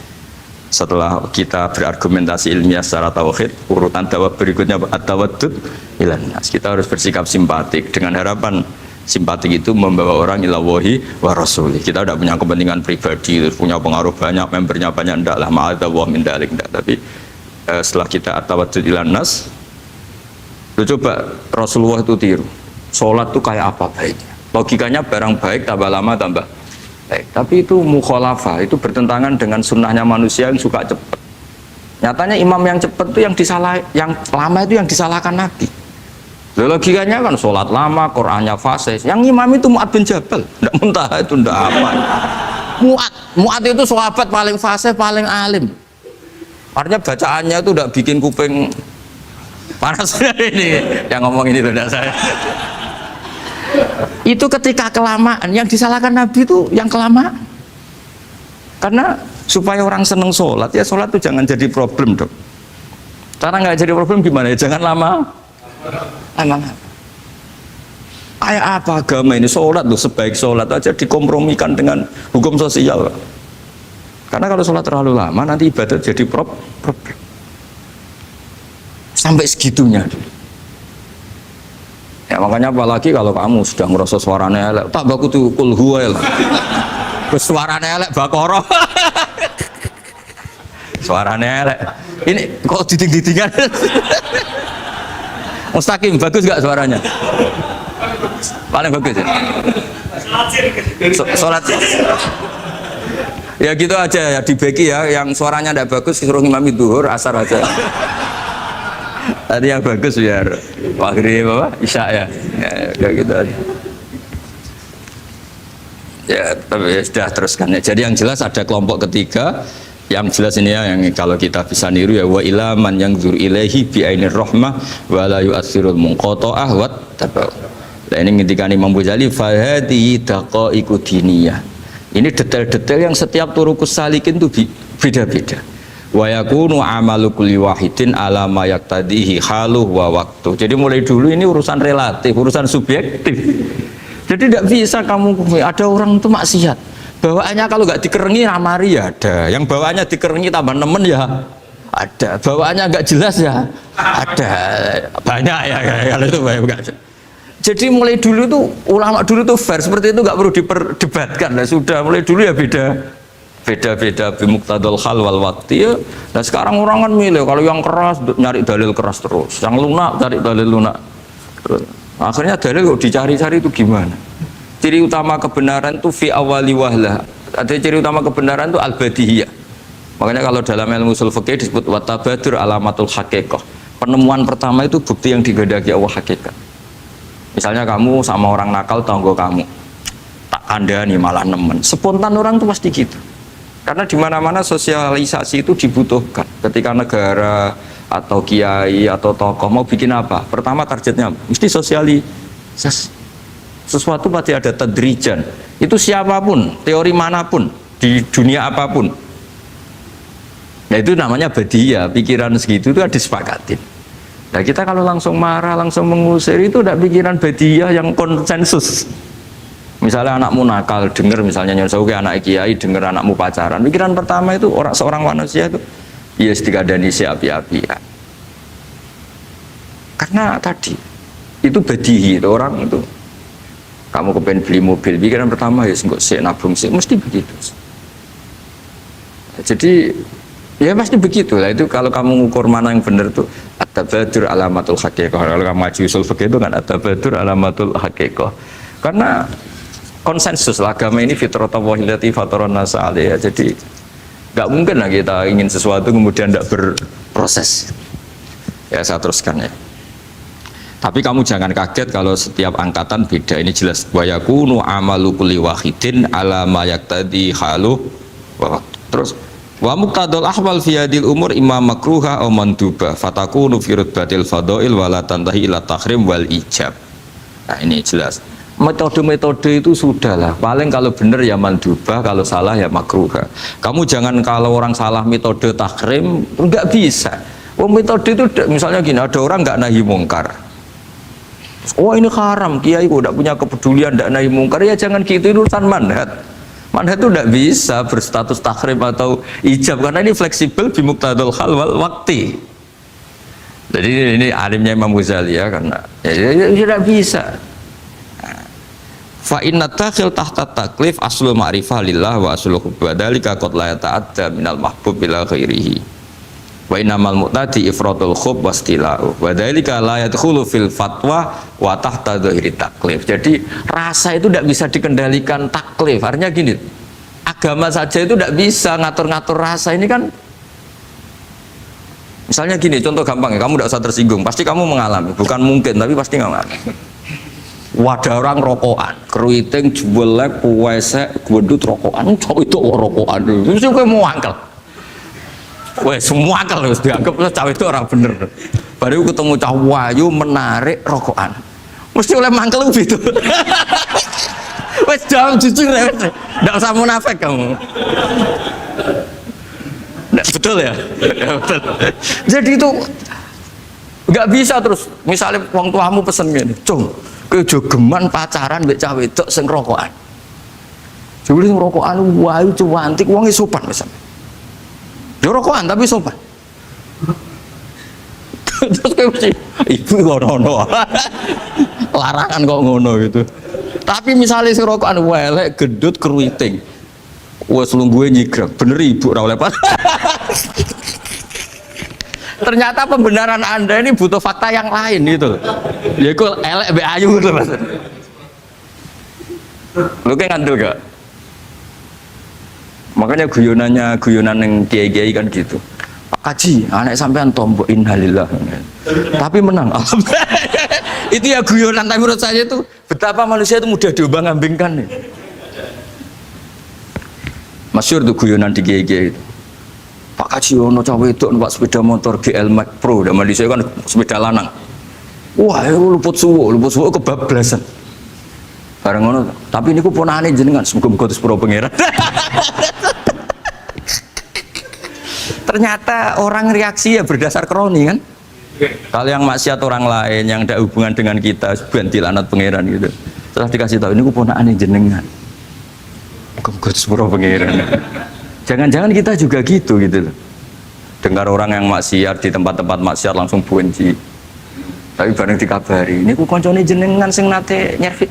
Setelah kita berargumentasi ilmiah secara tauhid, urutan dakwah berikutnya At-Tawaddud Ilan Nas. Kita harus bersikap simpatik dengan harapan simpatik itu membawa orang ila wahi wa rasuli. Kita tidak punya kepentingan pribadi, punya pengaruh banyak, membernya banyak, enggak lah, ma'adallah min dalik, enggak. Tapi setelah kita at-tawaddud ilan nas, coba Rasulullah itu tiru. Sholat itu kayak apa baiknya? Logikanya barang baik tambah lama tambah baik. Tapi itu mukhalafah, itu bertentangan dengan sunnahnya manusia yang suka cepat. Nyatanya imam yang cepat itu yang lama itu yang disalahkan Nabi. Logikanya kan sholat lama, Qur'annya fase. Yang imam itu Mu'ad bin Jabal, tidak muntah itu tidak apa. Mu'ad itu sahabat paling fase, paling alim. Artinya bacaannya itu tidak bikin kuping panas. Ini yang ngomong ini tidak saya. Itu ketika kelamaan, yang disalahkan Nabi itu yang kelamaan. Karena supaya orang seneng sholat, ya sholat itu jangan jadi problem dong. Cara nggak jadi problem gimana ya? Jangan lama. Kayak apa agama ini? Sholat tuh sebaik sholat aja dikompromikan dengan hukum sosial. Karena kalau sholat terlalu lama nanti ibadat jadi problem. Sampai segitunya. Ya makanya apalagi kalau kamu sudah merasa suaranya elek, tak baku tuh kulhu elek. Terus suaranya elek bakoro. Suaranya elek. Ini kok diding-didingan. Mustaqim, bagus gak suaranya? Paling bagus ya? Sholat ya gitu aja ya, dibagi ya, yang suaranya tidak bagus suruh imami duhur, asar aja. Tadi yang bagus biar maghrib apa? Isya ya, kayak gitu aja. Ya, tapi ya sudah teruskan ya. Jadi yang jelas ada kelompok ketiga. Yang jelas ini ya, yang kalau kita bisa niru ya, wa ilaman yang zur ilaihi bi ainir rahmah wa la yu'athirul munqata'ah wa tabau. Nah ini ketika Imam Ghazali fa hadhihi daqaiqu diniyah. Ini detail-detail yang setiap turukus salikin itu beda-beda. Wa yakunu amalu kulli wahidin ala ma yaqtadihi haluhu wa waqtu. Jadi mulai dulu ini urusan relatif, urusan subjektif. Jadi tidak bisa kamu ada orang itu maksiat. Bawaannya kalau nggak dikerengi ramari ya ada. Yang bawaannya dikerengi tambah nemen ya ada. Bawaannya nggak jelas ya ada. Banyak ya kalau itu banyak. Jadi mulai dulu tuh ulama dulu tuh fair seperti itu nggak perlu diperdebatkan lah sudah mulai dulu ya beda bimuktadul hal wal waktu ya. Nah sekarang orang kan milih kalau yang keras nyari dalil keras terus, yang lunak cari dalil lunak. Akhirnya dalil kok dicari-cari itu gimana? Ciri utama kebenaran itu fi awali wahlah. Ada ciri utama kebenaran itu al-badihiyah. Makanya kalau dalam ilmu ushul fikih disebut watabadur alamatul haqiqah. Penemuan pertama itu bukti yang digandaki Allah hakikat. Misalnya kamu sama orang nakal tanggo kamu, tak kandani malah nemen. Spontan orang tuh pasti gitu. Karena di mana-mana sosialisasi itu dibutuhkan. Ketika negara atau kiai atau tokoh mau bikin apa, pertama targetnya mesti sosialisasi. Sesuatu pasti ada tadrijan. Itu siapapun, teori manapun, di dunia apapun. Nah itu namanya badiyah, pikiran segitu itu disepakatin. Nah kita kalau langsung marah, langsung mengusir itu udah pikiran badiyah yang konsensus. Misalnya anakmu nakal, dengar misalnya nyonsauke anak kiai, dengar anakmu pacaran. Pikiran pertama itu seorang manusia itu ya dikadani si api-api ya. Karena tadi itu badihi itu orang itu. Kamu kepengen beli mobil, pikiran pertama ya enggak sik nabung sik, mesti begitu. Jadi ya pasti begitu lah itu kalau kamu ngukur mana yang benar tuh at-tabadur alamatul haqiqah. Kalau kamu ngaji usul fikih itu kan at-tabadur alamatul haqiqah. Karena konsensus lah agama ini fitratallahi allati fataran nasa 'alaiha. Jadi nggak mungkin lah kita ingin sesuatu kemudian tidak berproses. Ya saya teruskan ya. Tapi kamu jangan kaget kalau setiap angkatan beda. Ini jelas wa yakunu amalu kulli wahidin ala ma yaqtadi halu. Terus wa muqtadul ahwal fi hadil umur imma makruha aw manduba fatakunu fi rutbatil fadail wa la tantahi ila tahrim wal ijab. Nah ini jelas. Metode-metode itu sudahlah. Paling kalau benar ya mandubah, kalau salah ya makruha. Kamu jangan kalau orang salah metode tahrim enggak bisa. Oh metode itu misalnya gini, ada orang enggak nahi mungkar. Oh ini haram, kiai kok tidak punya kepedulian tidak nahi mungkar, ya jangan gitu, itu urusan manhat. Manhat itu tidak bisa berstatus tahrim atau ijab karena ini fleksibel bimuktadul hal wal wakti. Jadi ini alimnya Imam Ghazali ya karena ya tidak bisa. Fa inna takhil tahta taklif aslu ma'rifah lillah wa aslu hubba dzalika qad la yata'adda minal mahbub ila ghairihi. Wa innamal mu'tadi ifratul khub wastila'u wa dzalika la yadkhulu fil fatwa wa tahta dzahiri taklif. Jadi rasa itu tidak bisa dikendalikan taklif. Artinya gini, agama saja itu tidak bisa ngatur-ngatur rasa ini kan. Misalnya gini, contoh gampang ya, kamu tidak usah tersinggung, pasti kamu mengalami, bukan mungkin tapi pasti mengalami. Wadah orang rokokan, keriting, jebelek, puwesek, gendut rokokan, cowok itu rokokan, itu kayak mau angkel. Wah semua angkel harus dianggap cowok itu orang bener. Baru ketemu cowok wayu menarik rokokan, mesti oleh mangkel gitu. Wes jawab jujur ya, tidak usah munafik kamu. Betul ya? Ya betul. Jadi itu nggak bisa terus. Misalnya wong tuamu pesen gini, cung, kejogeman pacaran mbek cah wedok sing rokokan. Jebule sing rokokan wayu cuantik wong sopan misalnya. Yo rokokan tapi sopan. Terus kayak mesti ibu kok ngono. Larangan kok ngono gitu. Tapi misalnya sing rokokan welek gendut keriting. Wes lungguhe nyigrek, bener ibu ora oleh. Ternyata pembenaran Anda ini butuh fakta yang lain gitu. Ya iku elek mbek ayu gitu Mas. Lu kayak ngandel gak? Makanya guyonan yang kiai-kiai kan gitu. Pak Kaji, anak sampean tombok innalillah. Tapi menang. Itu ya guyonan, tapi menurut saya itu betapa manusia itu mudah diombang-ambingkan nih. Masyhur tuh guyonan di kiai-kiai itu. Pak Kaji ono cawe itu numpak sepeda motor GL Max Pro, dan di saya kan sepeda lanang. Wah, luput suwo kebablasan. Bareng ngono, tapi niku ponane jenengan semoga-moga terus pro pangeran. Ternyata orang reaksi ya berdasar kroni kan. Kalau yang maksiat orang lain yang tidak hubungan dengan kita ganti lanat pangeran gitu. Setelah dikasih tahu ini ku ponakane jenengan. Muga-muga sepuro pangeran. Jangan-jangan kita juga gitu loh. Dengar orang yang maksiat di tempat-tempat maksiat langsung benci. Tapi bareng dikabari, ini ku koncone jenengan sing nate nyervit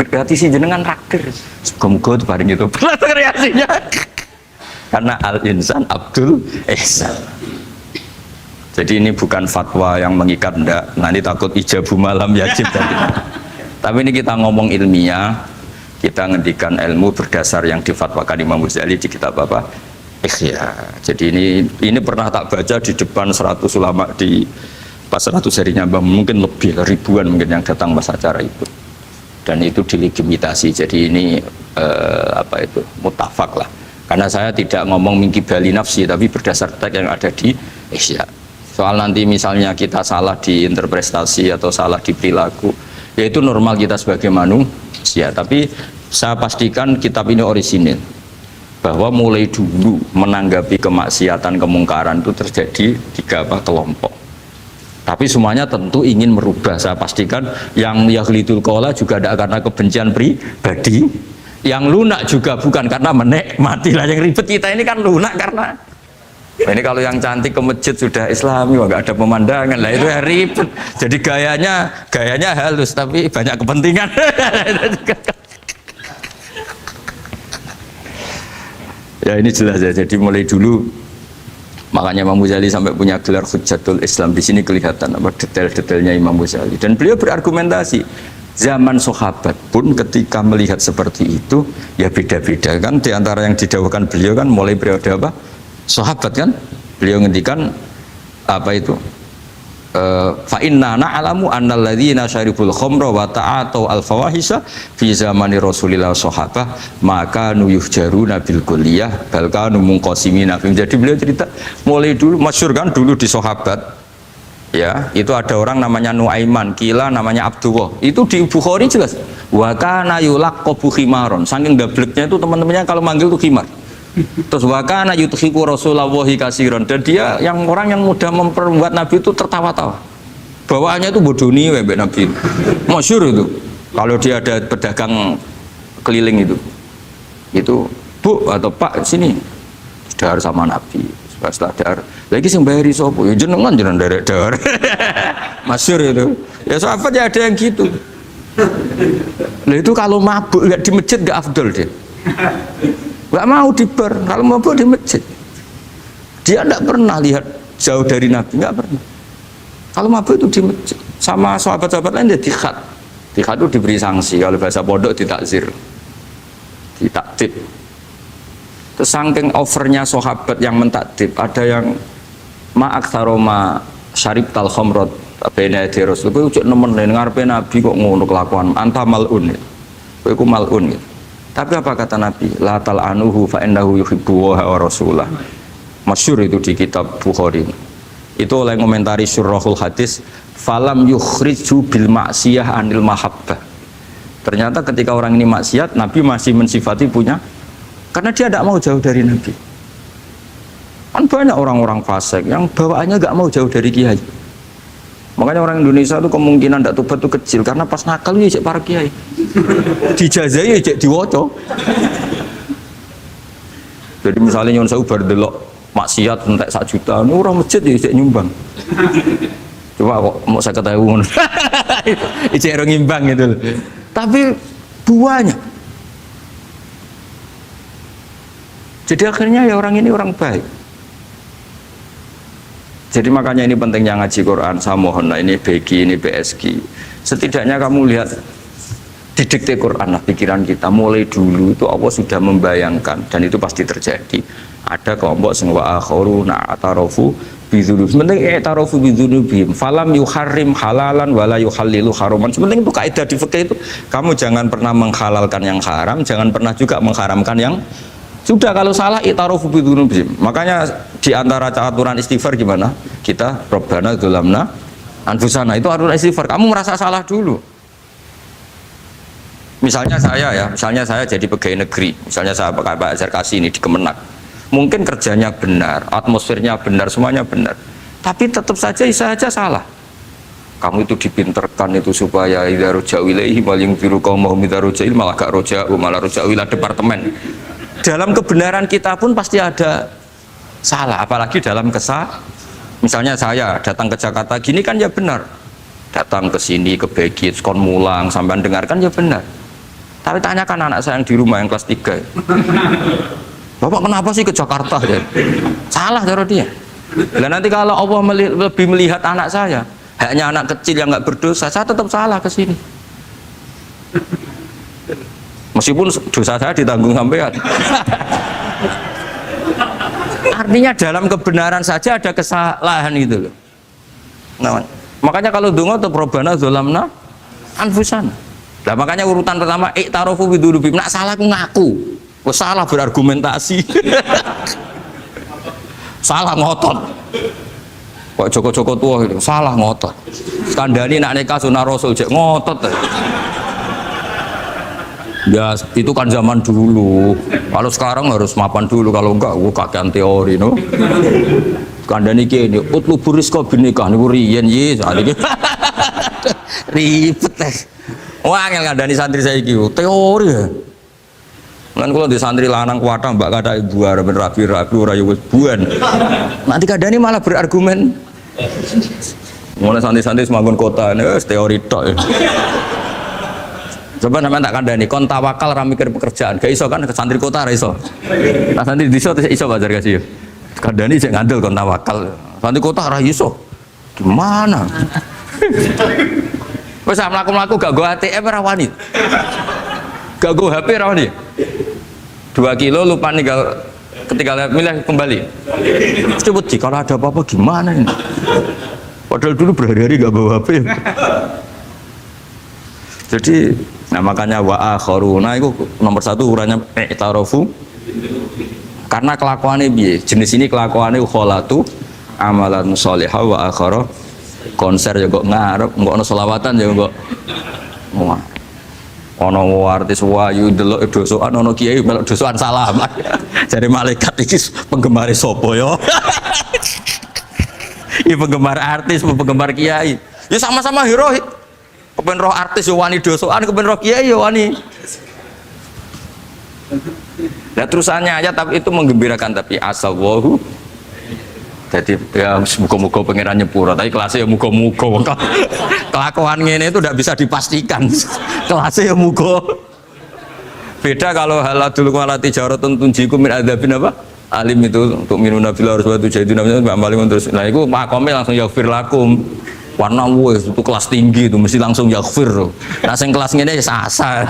gratis jenengan raktir. Muga-muga itu bareng itu berlatih reaksinya. Karena al-insan Abdul Ihsan. Jadi ini bukan fatwa yang mengikat, ndak. Nanti takut ijabu malam yajib tadi. Tapi ini kita ngomong ilmiah, kita ngendikan ilmu berdasar yang difatwakan Imam Ghazali di kitab apa? Ihya. Jadi ini pernah tak baca di depan 100 ulama di pas 100 harinya mungkin lebih ribuan mungkin yang datang pas acara itu. Dan itu dilegitimasi. Jadi ini mutafak lah. Karena saya tidak ngomong mingki bali nafsi tapi berdasar teks yang ada di Ihya. Soal nanti misalnya kita salah di interpretasi atau salah di perilaku, ya itu normal kita sebagai manusia. Tapi saya pastikan kitab ini orisinil. Bahwa mulai dulu menanggapi kemaksiatan kemungkaran itu terjadi 3 kelompok. Tapi semuanya tentu ingin merubah. Saya pastikan yang yahlidul qola juga ada karena kebencian pribadi. Yang lunak juga bukan karena menikmati lah. Yang ribet kita ini kan lunak karena ini kalau yang cantik ke masjid sudah Islami, nggak ada pemandangan lah itu ya ribet. Jadi gayanya halus tapi banyak kepentingan. Ya ini jelas ya. Jadi mulai dulu makanya Imam Ghazali sampai punya gelar Hujjatul Islam. Di sini kelihatan apa detail-detailnya Imam Ghazali. Dan beliau berargumentasi. Zaman sahabat pun ketika melihat seperti itu ya beda-beda kan. Di antara yang didawuhkan beliau kan mulai periode apa? Sahabat kan. Beliau ngendikan apa itu? Fa inna na'lamu annal ladzina syaribul khamra wa ta'atu al fawahisha fi zamani Rasulillah sahabah maka nuyuhjaruna bil kulliyah bal kanu munqasimina. Jadi beliau cerita mulai dulu masyhur kan dulu di sahabat ya itu ada orang namanya Nuaiman, kila namanya Abdullah, itu di Bukhari jelas wa kana yulaqabu khimaron, saking gableknya itu teman-temannya kalau manggil tuh khimar. Terus wakana yuthiku Rasulullahi kasiron, dan dia yang orang yang mudah memperbuat Nabi itu tertawa-tawa. Bawaannya itu bodoni webek Nabi. Masyhur itu. Kalau dia ada pedagang keliling itu Bu atau Pak sini dahar sama Nabi. Setelah dahar lagi sing bayari sapa? Ya jenengan derek dahar. Masyhur itu. Ya sahabat ya ada yang gitu. Nah itu kalau mabuk nggak di masjid nggak afdol dia. Nggak mau di bar, kalau mau di masjid. Dia tidak pernah lihat jauh dari Nabi, nggak pernah. Kalau mabuk itu di masjid. Sama sahabat-sahabat lain dia dikhat. Dikhat itu diberi sanksi, kalau bahasa pondok ditakzir, ditaktib. Terus saking overnya sahabat yang mentakdib, ada yang ma'aktsaroma syarib tal khamrat bena di Rasul. Kowe ujuk nemen ngarepe Nabi kok ngono kelakuan, anta malun. Kowe ku malun gitu. Tapi apa kata Nabi? La tal'anuhu fa innahu yuhibbu wa rasulah. Masyhur itu di kitab Bukhari. Itu oleh komentari Syurahul Hadis, falam yukhriju bil maksiyah anil mahabbah. Ternyata ketika orang ini maksiat, Nabi masih mensifati punya, karena dia tidak mau jauh dari Nabi. Kan banyak orang-orang fasik yang bawaannya nggak mau jauh dari kiai. Makanya orang Indonesia itu kemungkinan tidak tobat itu kecil karena pas nakal ya cek para kiai. Dijazai ya cek diwoco. Jadi misalnya nyon sewu bar delok maksiat entek 1 juta, ini orang masjid ya cek nyumbang. Coba kok mau saya ketahui ngono. Cek orang ngimbang gitu. Tapi buahnya. Jadi akhirnya ya orang ini orang baik. Jadi makanya ini pentingnya ngaji Quran. Saya mohon lah ini BG, ini BSG. Setidaknya kamu lihat di dikte Quran lah pikiran kita. Mulai dulu itu Allah sudah membayangkan dan itu pasti terjadi. Ada kelompok sing wa akharu na'tarafu bidzunub. Sementing i'tarafu bidzunubihim. Falam yuharrim halalan wala yuhallilu haraman. Sementing itu kaidah di fikih itu. Kamu jangan pernah menghalalkan yang haram, jangan pernah juga mengharamkan yang sudah. Kalau salah i'tarafu bidzunubihim. Makanya di antara aturan istighfar gimana? Kita Rabbana dzulamna anfusana, itu aturan istighfar. Kamu merasa salah dulu. Misalnya saya jadi pegawai negeri, misalnya saya Pak Zarkasi ini di Kemenak. Mungkin kerjanya benar, atmosfernya benar, semuanya benar. Tapi tetap saja saya salah. kamu itu dipinterkan itu supaya idza roja'u ilaihi maling biru qaumahum idza roja'il malah gak roja'u malah roja'u ila departemen. Dalam kebenaran kita pun pasti ada salah, apalagi dalam misalnya saya datang ke Jakarta gini kan ya benar, datang ke sini ke Begit kon mulang sampai dengarkan ya benar, tapi tanyakan anak saya yang di rumah yang kelas 3, bapak kenapa sih ke Jakarta ya? Salah cara dia. Dan nanti kalau Allah lebih melihat anak saya, hanya anak kecil yang nggak berdosa, saya tetap salah ke sini. Meskipun dosa saya ditanggung sampean. Artinya dalam kebenaran saja ada kesalahan itu loh. Nah, makanya kalau donga atau robana zolamna anfusana. Nah, makanya urutan pertama iktarofu bidurubim, nak salah aku ngaku. Oh, salah berargumentasi. Salah ngotot. Kok Joko-Joko tua itu salah ngotot. Skandani nak nikah sunah Rasul jek ngotot. Ya itu kan zaman dulu. Kalau sekarang harus mapan dulu, kalau enggak kakean teori no. Skandani kene utlubu rizqa binikah niku riyen ye saat iki. Ribet teh. Wah angel ngandani santri saiki teori ya. Lan kula di santri lanang kuwatah mbak kata ibu arep rapi-rapi ora yo wis buan. Nanti kadani malah berargumen. Mulai santri-santri semanggon kota ini teori tok. Coba namanya tak kandani kon tawakal ra mikir pekerjaan. Gak iso kan ke santri kota ra iso. Nah santri desa iso bazar kasih. Kandani sik ngandel kon tawakal. Santri kota ra iso. Gimana? Wis mlaku-mlaku gak go ATM ra wani. Gak go HP ra wani. 2 kilo lupa tinggal ketika milih kembali. Coba kalau ada apa-apa gimana ini? Padahal dulu berhari-hari gak bawa HP. Jadi, nah makanya wa akharuna itu nomor 1 ukurannya i'tarofu. Karena kelakuannya biye, jenis ini kelakuannya kholatu amalan sholihah wa akhara konser ya kok ngarep, kok ono selawatan ya kok. Ono artis wayu delok dosokan, ono kiai melok dosokan salaman. Jadi malaikat iki penggemar sapa ya? Iki penggemar artis, penggemar kiai. Ya sama-sama hero. Kepen roh artis yo wani dosokan, kepen roh kiai yo wani. Nah terusannya aja tapi itu menggembirakan tapi asallahu. Jadi ya muga-muga pangeran nyepuro, tapi kelasnya ya muga-muga. Kelakuan ngene itu tidak bisa dipastikan. Kelasnya ya muga. Beda kalau haladul walati jaratun tunjikum min adzabin apa? Alim itu untuk minuna fil harus batu jadi namanya Mbak Malim terus. Nah itu makomnya langsung yaghfir lakum. Warna wes itu kelas tinggi itu mesti langsung yaghfir. Nah sing kelas ngene ya asa.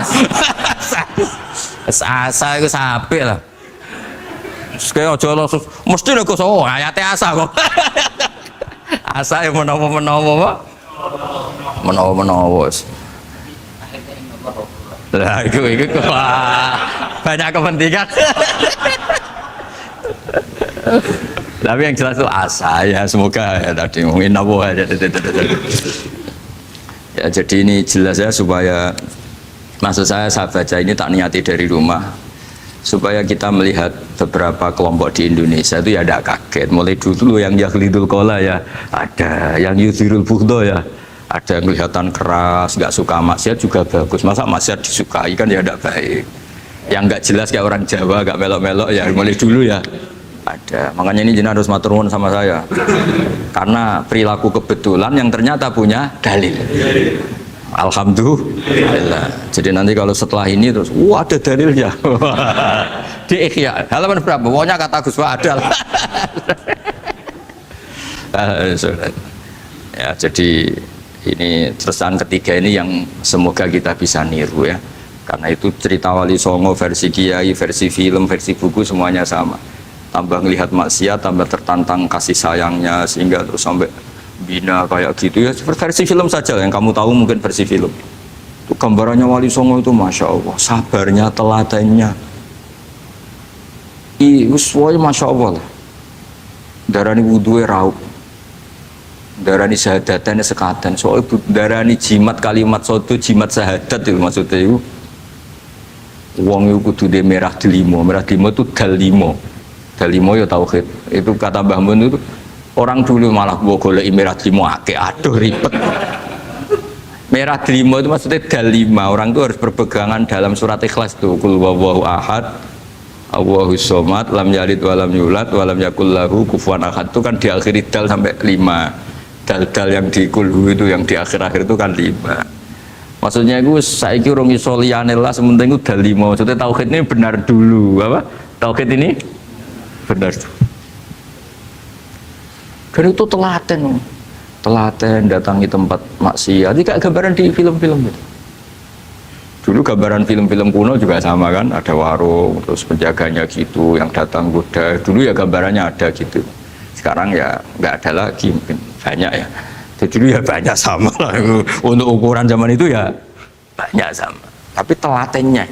Asa itu sampai lah. Kayak aja langsung mesti nek kok ayate asa kok. Asa yang menawa-menawa. Menawa-menawa. Lah itu banyak kepentingan. Tapi yang jelas itu asa ya semoga ya tadi mungkin nawa aja. Ya jadi ini jelas ya supaya maksud saya baca ini tak niati dari rumah supaya kita melihat beberapa kelompok di Indonesia itu ya tidak kaget. Mulai dulu yang yakhlidul qola ya ada, yang yuzhirul bughdo ya ada, yang kelihatan keras nggak suka maksiat juga bagus. Masa maksiat disukai kan ya tidak baik. Yang nggak jelas kayak orang Jawa nggak melok-melok ya mulai dulu ya ada. Makanya ini jenengan harus matur nuwun sama saya karena perilaku kebetulan yang ternyata punya dalil. Alhamdulillah. Jadi nanti kalau setelah ini terus, wah ada dalilnya. Di Ikhya halaman berapa? Pokoknya kata Gus Wa ada lah. Ya jadi ini terusan ketiga ini yang semoga kita bisa niru ya. Karena itu cerita Wali Songo versi kiai, versi film, versi buku semuanya sama. Tambah melihat maksiat, tambah tertantang kasih sayangnya sehingga terus sampai bina kayak gitu ya, versi film saja yang kamu tahu mungkin versi film itu gambarannya Wali Songo itu Masya Allah sabarnya teladannya semuanya Masya Allah lah. Darani wudhunya raup, darani syahadatnya sekatan, soalnya darani jimat kalimat soto jimat syahadat itu maksudnya itu wong itu kudu de merah delimo itu dalimo ya tauhid itu kata Mbah Mun itu. Orang dulu malah gua golek imirat limo akeh, aduh ribet. Merah delima itu maksudnya dalima. Orang itu harus berpegangan dalam surat Ikhlas tuh. Qul huwallahu ahad, Allahus somad, lam yalid walam yulad, walam yakul lahu kufuwan ahad. Itu kan diakhiri dal sampai 5. Dal-dal yang di kulhu itu yang di akhir-akhir itu kan 5. Maksudnya itu saiki urung iso liyane lah, sementing itu dalima. Maksudnya tauhid ini benar dulu, apa? Tauhid ini benar dulu. Dan itu telaten datangi tempat maksiat. Ini kayak gambaran di film-film gitu. Dulu gambaran film-film kuno juga sama kan, ada warung, terus penjaganya gitu, yang datang goda. Dulu ya gambarannya ada gitu. Sekarang ya nggak ada lagi, mungkin banyak ya. Jadi dulu ya banyak sama lah. Untuk ukuran zaman itu ya banyak sama. Tapi telatennya,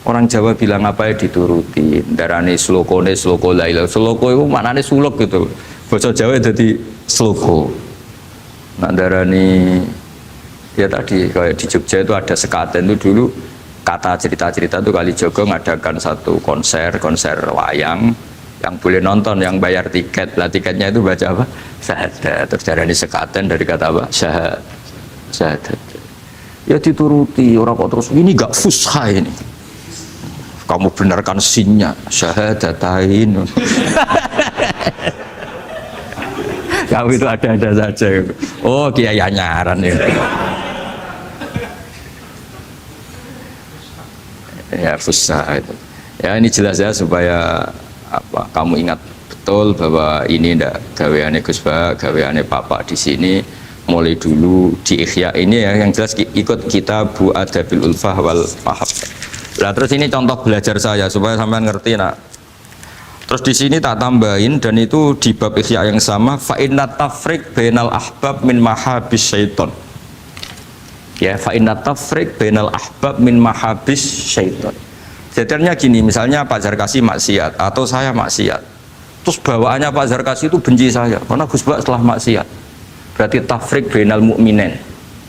orang Jawa bilang apa ya dituruti. Darane sloko laila. Sloko itu maknanya suluk gitu. Bahasa Jawa jadi sloko. Nah darani ya tadi kayak di Jogja itu ada sekaten itu dulu kata cerita-cerita itu Kalijogo ngadakan satu konser wayang yang boleh nonton, yang bayar tiket. Lah tiketnya itu baca apa? Syahadat. Terus darani sekaten dari kata apa? Syahadat. Ya dituruti orang kok terus ini gak fusha ini. Kamu benarkan sinnya syahadatain. Kamu itu ada saja. Oh kiai nyaran ya. Ya fusha itu. Ya ini jelas ya supaya apa kamu ingat betul bahwa ini ndak gaweane Gus Ba, gaweane Papa di sini mulai dulu di Ikhya ini ya yang jelas ikut Kitabu Adabil Ulfah wal Mahab. Nah terus ini contoh belajar saya supaya sampean ngerti nak. Terus di sini tak tambahin dan itu di bab Ihya yang sama fa inna tafriq bainal ahbab min mahabis syaiton. Ya fa inna tafriq bainal ahbab min mahabis syaiton. Jadinya gini, misalnya Pak Zarkasi maksiat atau saya maksiat. Terus bawaannya Pak Zarkasi itu benci saya karena Gus Bak setelah maksiat. Berarti tafriq bainal mukminin.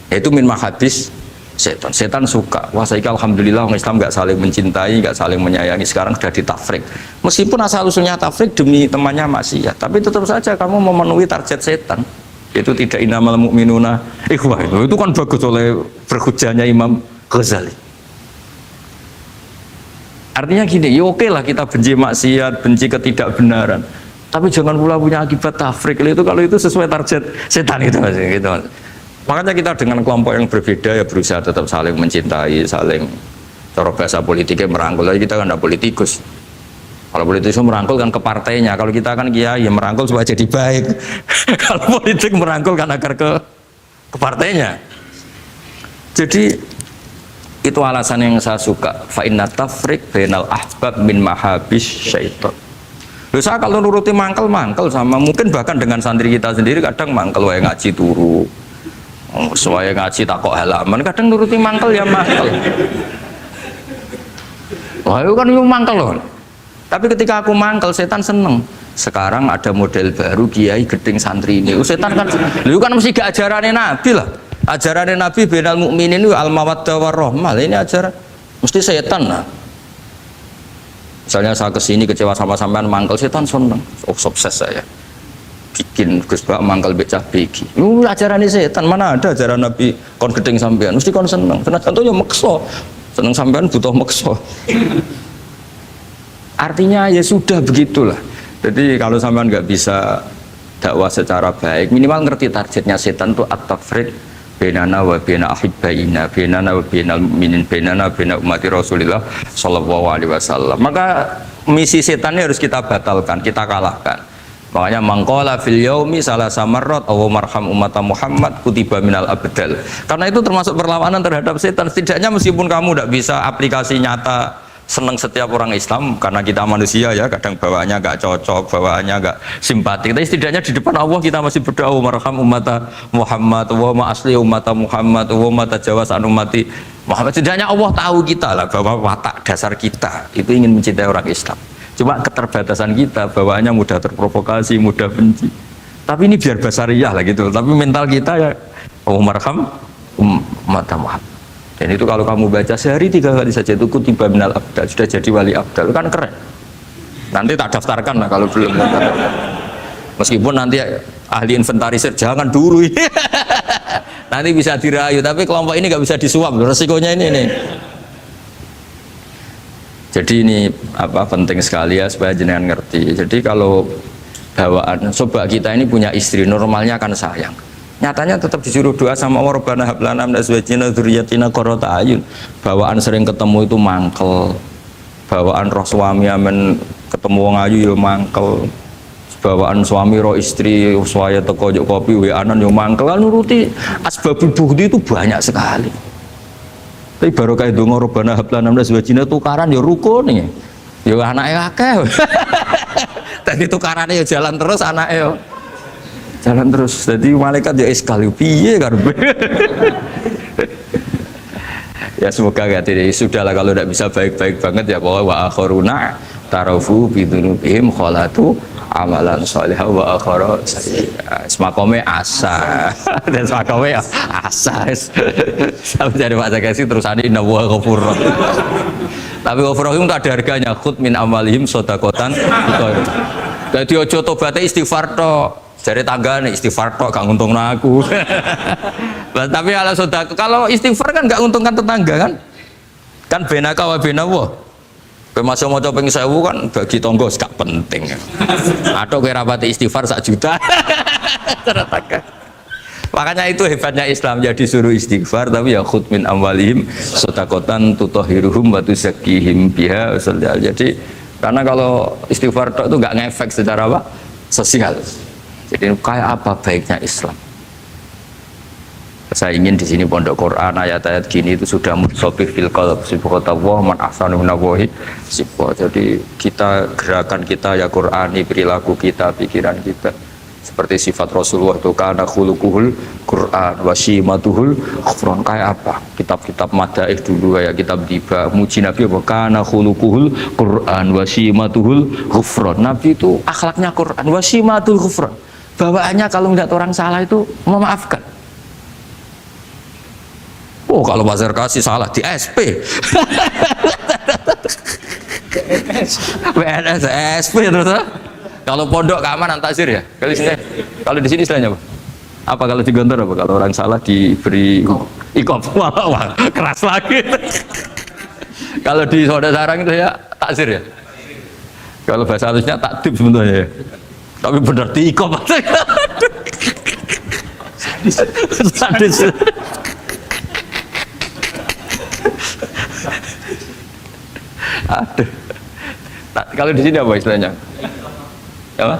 Yaitu min mahabis setan. Setan suka. Wah, saya alhamdulillah orang Islam nggak saling mencintai, nggak saling menyayangi. Sekarang sudah ditafrik. Meskipun asal usulnya tafrik demi temannya maksiat, tapi tetap saja kamu memenuhi target setan. Itu tidak innamal mu'minuna ikhwah. Itu kan bagus oleh berhujahnya Imam Ghazali. Artinya gini, ya oke lah kita benci maksiat, benci ketidakbenaran. Tapi jangan pula punya akibat tafrik. Itu kalau itu sesuai target setan itu masih gitu. Makanya kita dengan kelompok yang berbeda ya berusaha tetap saling mencintai, saling cara bahasa politiknya merangkul. Tapi kita kan tidak politikus. Kalau politikus merangkul kan ke partainya. Kalau kita kan kiai ya merangkul supaya jadi baik. Kalau politik merangkul kan agar ke partainya. Jadi itu alasan yang saya suka. Fa inna tafriq bainal ahbab min mahabis syaitan. Saya kalau nuruti mangkel sama mungkin bahkan dengan santri kita sendiri kadang mangkel wae ngaji turu. Saya ngaji takok halaman kadang nuruti mangkel ya mangkel. Wah itu kan itu mangkel loh. Tapi ketika aku mangkel setan seneng. Sekarang ada model baru kiai gedeng santri ini. Setan kan, lu kan mesti gak ajarannya Nabi lah. Ajarannya Nabi bainal mukminin itu al mawaddah warahmah. Ini ajaran mesti setan lah. Misalnya saya kesini kecewa sama sampean mangkel setan seneng. Oh sukses saya. Bikin Gus Bak mangkal becah begi. Ajaran ini setan, mana ada ajaran Nabi kon gedeng sampean, mesti kon seneng. Senang contohnya mekso, seneng sampean butuh mekso. Artinya ya sudah begitulah. Jadi kalau sampean nggak bisa dakwah secara baik, minimal ngerti targetnya setan tuh at-tafriq bainana wa baina ahibbaina, bainana wa bainal mu'minin, bainana wa baina ummati Rasulillah sallallahu alaihi wasallam. Maka misi setan ini harus kita batalkan, kita kalahkan. Makanya mangkola fil yaumi salah samarrot aw marham umat Muhammad kutiba minal abdal. Karena itu termasuk perlawanan terhadap setan. Setidaknya meskipun kamu tidak bisa aplikasi nyata senang setiap orang Islam karena kita manusia ya kadang bawaannya nggak cocok, bawaannya nggak simpatik. Tapi setidaknya di depan Allah kita masih berdoa marham umat Muhammad, wa ma asli umat Muhammad, wa ma tajawaz an ummati Muhammad. Setidaknya Allah tahu kita lah bahwa watak dasar kita itu ingin mencintai orang Islam. Cuma keterbatasan kita bawaannya mudah terprovokasi, mudah benci. Tapi ini biar basariyah lah gitu. Tapi mental kita ya marham umat Muhammad. Dan itu kalau kamu baca sehari 3 kali saja itu kutiba minal abdal, sudah jadi wali abdal, kan keren. Nanti tak daftarkan lah kalau belum. Meskipun nanti ahli inventarisir jangan dulu ini. Nanti bisa dirayu, tapi kelompok ini nggak bisa disuap, resikonya ini nih. Jadi ini apa penting sekali ya supaya jenengan ngerti. Jadi kalau bawaan coba kita ini punya istri, normalnya akan sayang. Nyatanya tetap disuruh doa sama Allah, Rabbana hab lana min azwajina dzurriyyatina qurrata a'yun. Bawaan sering ketemu itu mangkel. Bawaan roh suami amen ketemu wong ayu ya mangkel. Bawaan suami roh istri suaya teko jok kopi wa-anan yo mangkel, kan nuruti asbabul bukti itu banyak sekali. Tapi baru kayak donga Rabbana hab lana min azwajina tukaran ya rukun nih. Ya anake akeh. Tadi tukarannya ya jalan terus anake yo. Jalan terus. Jadi malaikat ya iskal piye karepe. Ya semoga gak sudahlah kalau tidak bisa baik-baik banget ya bahwa wa akharuna tarafu bidunubihim kholatu amalan sholihah wa akhara semakome asa dan semakome asa sampai dari Pak Zakasi terusannya inna wa ghafur tapi ghafur rahim tak ada harganya khud min amalihim sodakotan jadi ojo tobatnya istighfar toh dari tangga nih istighfar toh gak nguntung aku tapi kalau istighfar kan gak nguntungkan tetangga kan benaka wa benawah masa mau coba pengen sewu kan bagi tonggo gak penting atau kira rapati istighfar 1 juta makanya itu hebatnya Islam, jadi suruh istighfar tapi ya khud min amwalihim sodakotan tutohiruhum wa tuzakkihim biha. Jadi karena kalau istighfar itu nggak ngefek secara apa sosial. Jadi kayak apa baiknya Islam. Saya ingin di sini pondok Quran ayat-ayat gini itu sudah mutsabih fil qalb sibghatullah man ahsanu minallahi sibgha. Jadi kita gerakan kita ya Qurani, perilaku kita, pikiran kita seperti sifat Rasulullah itu kana khuluquhul Quran wa shimatuhul ghufran. Kayak apa kitab-kitab madaih dulu kayak kitab tiba muji Nabi apa kana khuluquhul Quran wa shimatuhul ghufran. Nabi itu akhlaknya Quran wa shimatul ghufran. Bawaannya kalau melihat orang salah itu memaafkan. Oh kalau Bazar kasih salah di SP PNS SP terus kalau pondok keamanan takzir ya kalau di sini istilahnya apa? Apa kalau di Gontor apa kalau orang salah diberi ikop wah keras lagi kalau di Saudara Sarang itu ya takzir ya kalau bahasa halusnya takdib sebenarnya ya tapi benar di ikop sadis. Aduh. Kalau di sini apa istilahnya? Apa?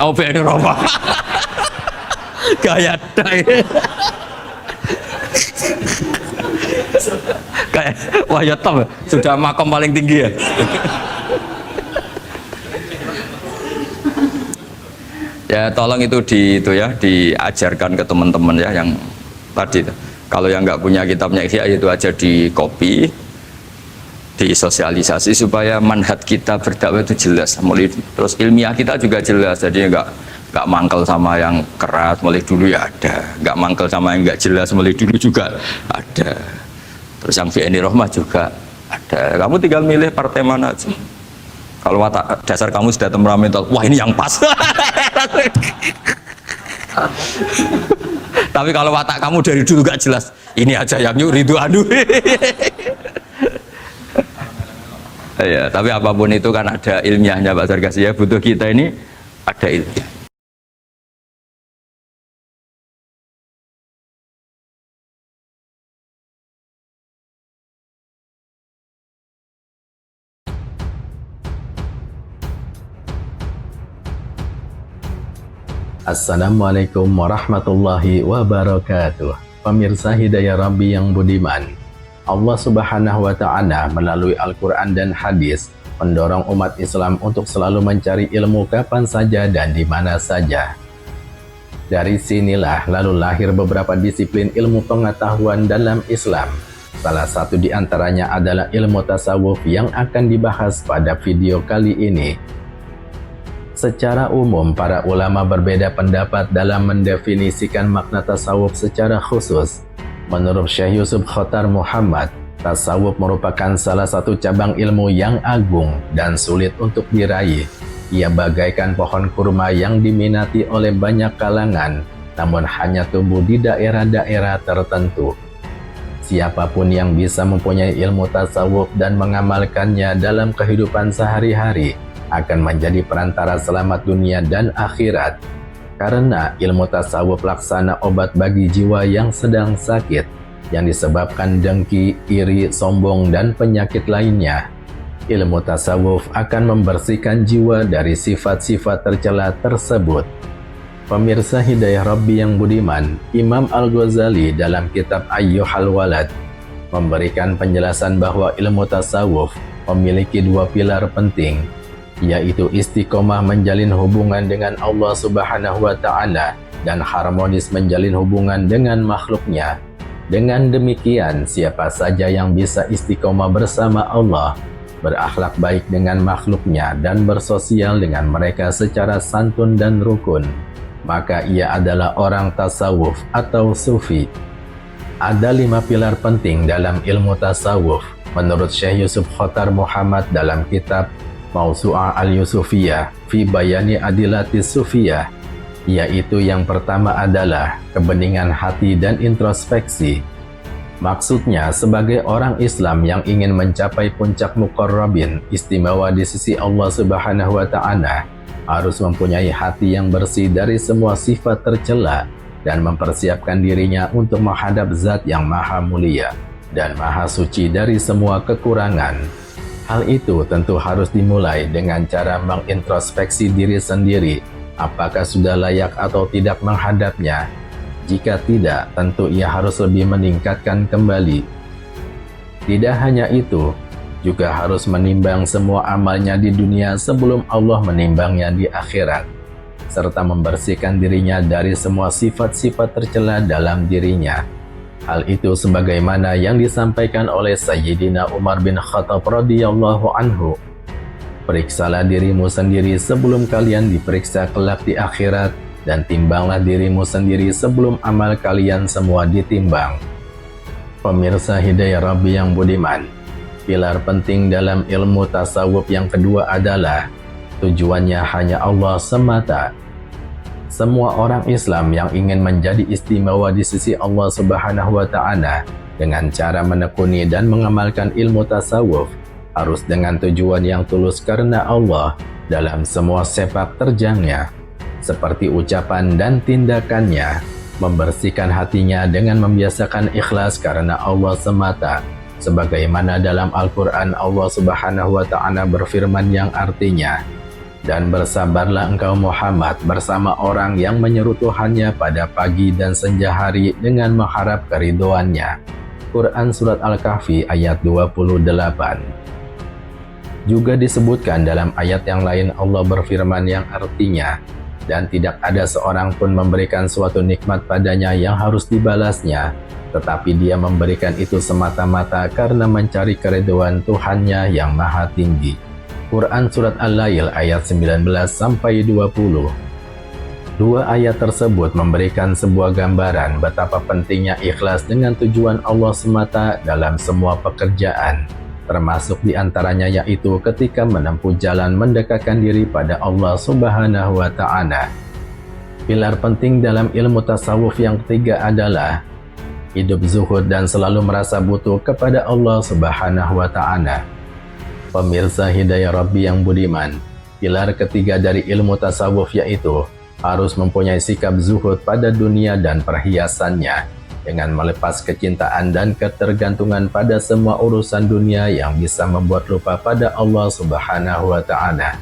Oh, BNI Roma. Gaya dai. Kayak wah ya top, sudah makom paling tinggi ya. Ya tolong itu diajarkan ke teman-teman ya yang tadi. Kalau yang nggak punya kitabnya Ihya itu aja di copy, disosialisasi supaya manhaj kita berdakwah itu jelas. Terus ilmiah kita juga jelas, jadi nggak mangkel sama yang keras mulai dulu ya ada, nggak mangkel sama yang nggak jelas mulai dulu juga ada. Terus yang VNI Rohmah juga ada. Kamu tinggal milih partai mana aja. Kalau watak dasar kamu sudah temperamental, wah ini yang pas. Tapi kalau watak kamu dari dulu gak jelas, ini aja yang nyuri itu aduh. Ya, tapi apapun itu kan ada ilmiahnya Pak Sarkasi ya, butuh kita ini ada ilmiah. Assalamualaikum warahmatullahi wabarakatuh. Pemirsa Hidayah Rabbi yang budiman, Allah Subhanahu wa Ta'ala melalui Al-Quran dan hadis mendorong umat Islam untuk selalu mencari ilmu kapan saja dan di mana saja. Dari sinilah lalu lahir beberapa disiplin ilmu pengetahuan dalam Islam. Salah satu di antaranya adalah ilmu tasawuf yang akan dibahas pada video kali ini. Secara umum, para ulama berbeda pendapat dalam mendefinisikan makna tasawuf secara khusus. Menurut Syekh Yusuf Khotar Muhammad, tasawuf merupakan salah satu cabang ilmu yang agung dan sulit untuk diraih. Ia bagaikan pohon kurma yang diminati oleh banyak kalangan, namun hanya tumbuh di daerah-daerah tertentu. Siapapun yang bisa mempunyai ilmu tasawuf dan mengamalkannya dalam kehidupan sehari-hari akan menjadi perantara selamat dunia dan akhirat. Karena ilmu tasawuf laksana obat bagi jiwa yang sedang sakit, yang disebabkan dengki, iri, sombong, dan penyakit lainnya. Ilmu tasawuf akan membersihkan jiwa dari sifat-sifat tercela tersebut. Pemirsa Hidayah Rabbi yang budiman, Imam Al-Ghazali dalam kitab Ayyuhal Walad memberikan penjelasan bahwa ilmu tasawuf memiliki dua pilar penting, yaitu istiqomah menjalin hubungan dengan Allah Subhanahu wa Ta'ala dan harmonis menjalin hubungan dengan makhluknya. Dengan demikian, siapa saja yang bisa istiqomah bersama Allah, berakhlak baik dengan makhluknya, dan bersosial dengan mereka secara santun dan rukun, maka ia adalah orang tasawuf atau sufi. Ada 5 pilar penting dalam ilmu tasawuf menurut Syekh Yusuf Khotar Muhammad dalam kitab Mausu'ah Al-Yusufiyah fi Bayani Adilatis Sufiyah, yaitu yang pertama adalah kebeningan hati dan introspeksi. Maksudnya, sebagai orang Islam yang ingin mencapai puncak muqarrabin istimewa di sisi Allah Subhanahu wa Ta'ala, harus mempunyai hati yang bersih dari semua sifat tercela dan mempersiapkan dirinya untuk menghadap Zat yang Maha Mulia dan Maha Suci dari semua kekurangan. Hal itu tentu harus dimulai dengan cara mengintrospeksi diri sendiri, apakah sudah layak atau tidak menghadapnya. Jika tidak, tentu ia harus lebih meningkatkan kembali. Tidak hanya itu, juga harus menimbang semua amalnya di dunia sebelum Allah menimbangnya di akhirat, serta membersihkan dirinya dari semua sifat-sifat tercela dalam dirinya. Hal itu sebagaimana yang disampaikan oleh Sayyidina Umar bin Khattab radhiyallahu anhu. Periksalah dirimu sendiri sebelum kalian diperiksa kelak di akhirat, dan timbanglah dirimu sendiri sebelum amal kalian semua ditimbang. Pemirsa Hidayah Rabbi yang budiman, pilar penting dalam ilmu tasawuf yang kedua adalah tujuannya hanya Allah semata. Semua orang Islam yang ingin menjadi istimewa di sisi Allah Subhanahu wa Ta'ala dengan cara menekuni dan mengamalkan ilmu tasawuf harus dengan tujuan yang tulus karena Allah dalam semua sepak terjangnya, seperti ucapan dan tindakannya, membersihkan hatinya dengan membiasakan ikhlas karena Allah semata, sebagaimana dalam Al-Quran Allah Subhanahu wa Ta'ala berfirman yang artinya, dan bersabarlah engkau Muhammad bersama orang yang menyeru Tuhannya pada pagi dan senja hari dengan mengharap keridhoannya. Quran Surat Al-Kahfi ayat 28. Juga disebutkan dalam ayat yang lain Allah berfirman yang artinya, dan tidak ada seorang pun memberikan suatu nikmat padanya yang harus dibalasnya, tetapi dia memberikan itu semata-mata karena mencari keridhaan Tuhannya yang maha tinggi. Quran Surat Al-Lail ayat 19-20. Dua ayat tersebut memberikan sebuah gambaran betapa pentingnya ikhlas dengan tujuan Allah semata dalam semua pekerjaan, termasuk diantaranya yaitu ketika menempuh jalan mendekatkan diri pada Allah Subhanahu wa Ta'ala. Pilar penting dalam ilmu tasawuf yang ketiga adalah hidup zuhud dan selalu merasa butuh kepada Allah Subhanahu wa Ta'ala. Pemirsa Hidayah Rabbi yang budiman, pilar ketiga dari ilmu tasawuf yaitu harus mempunyai sikap zuhud pada dunia dan perhiasannya, dengan melepas kecintaan dan ketergantungan pada semua urusan dunia yang bisa membuat lupa pada Allah Subhanahu wa Ta'ala.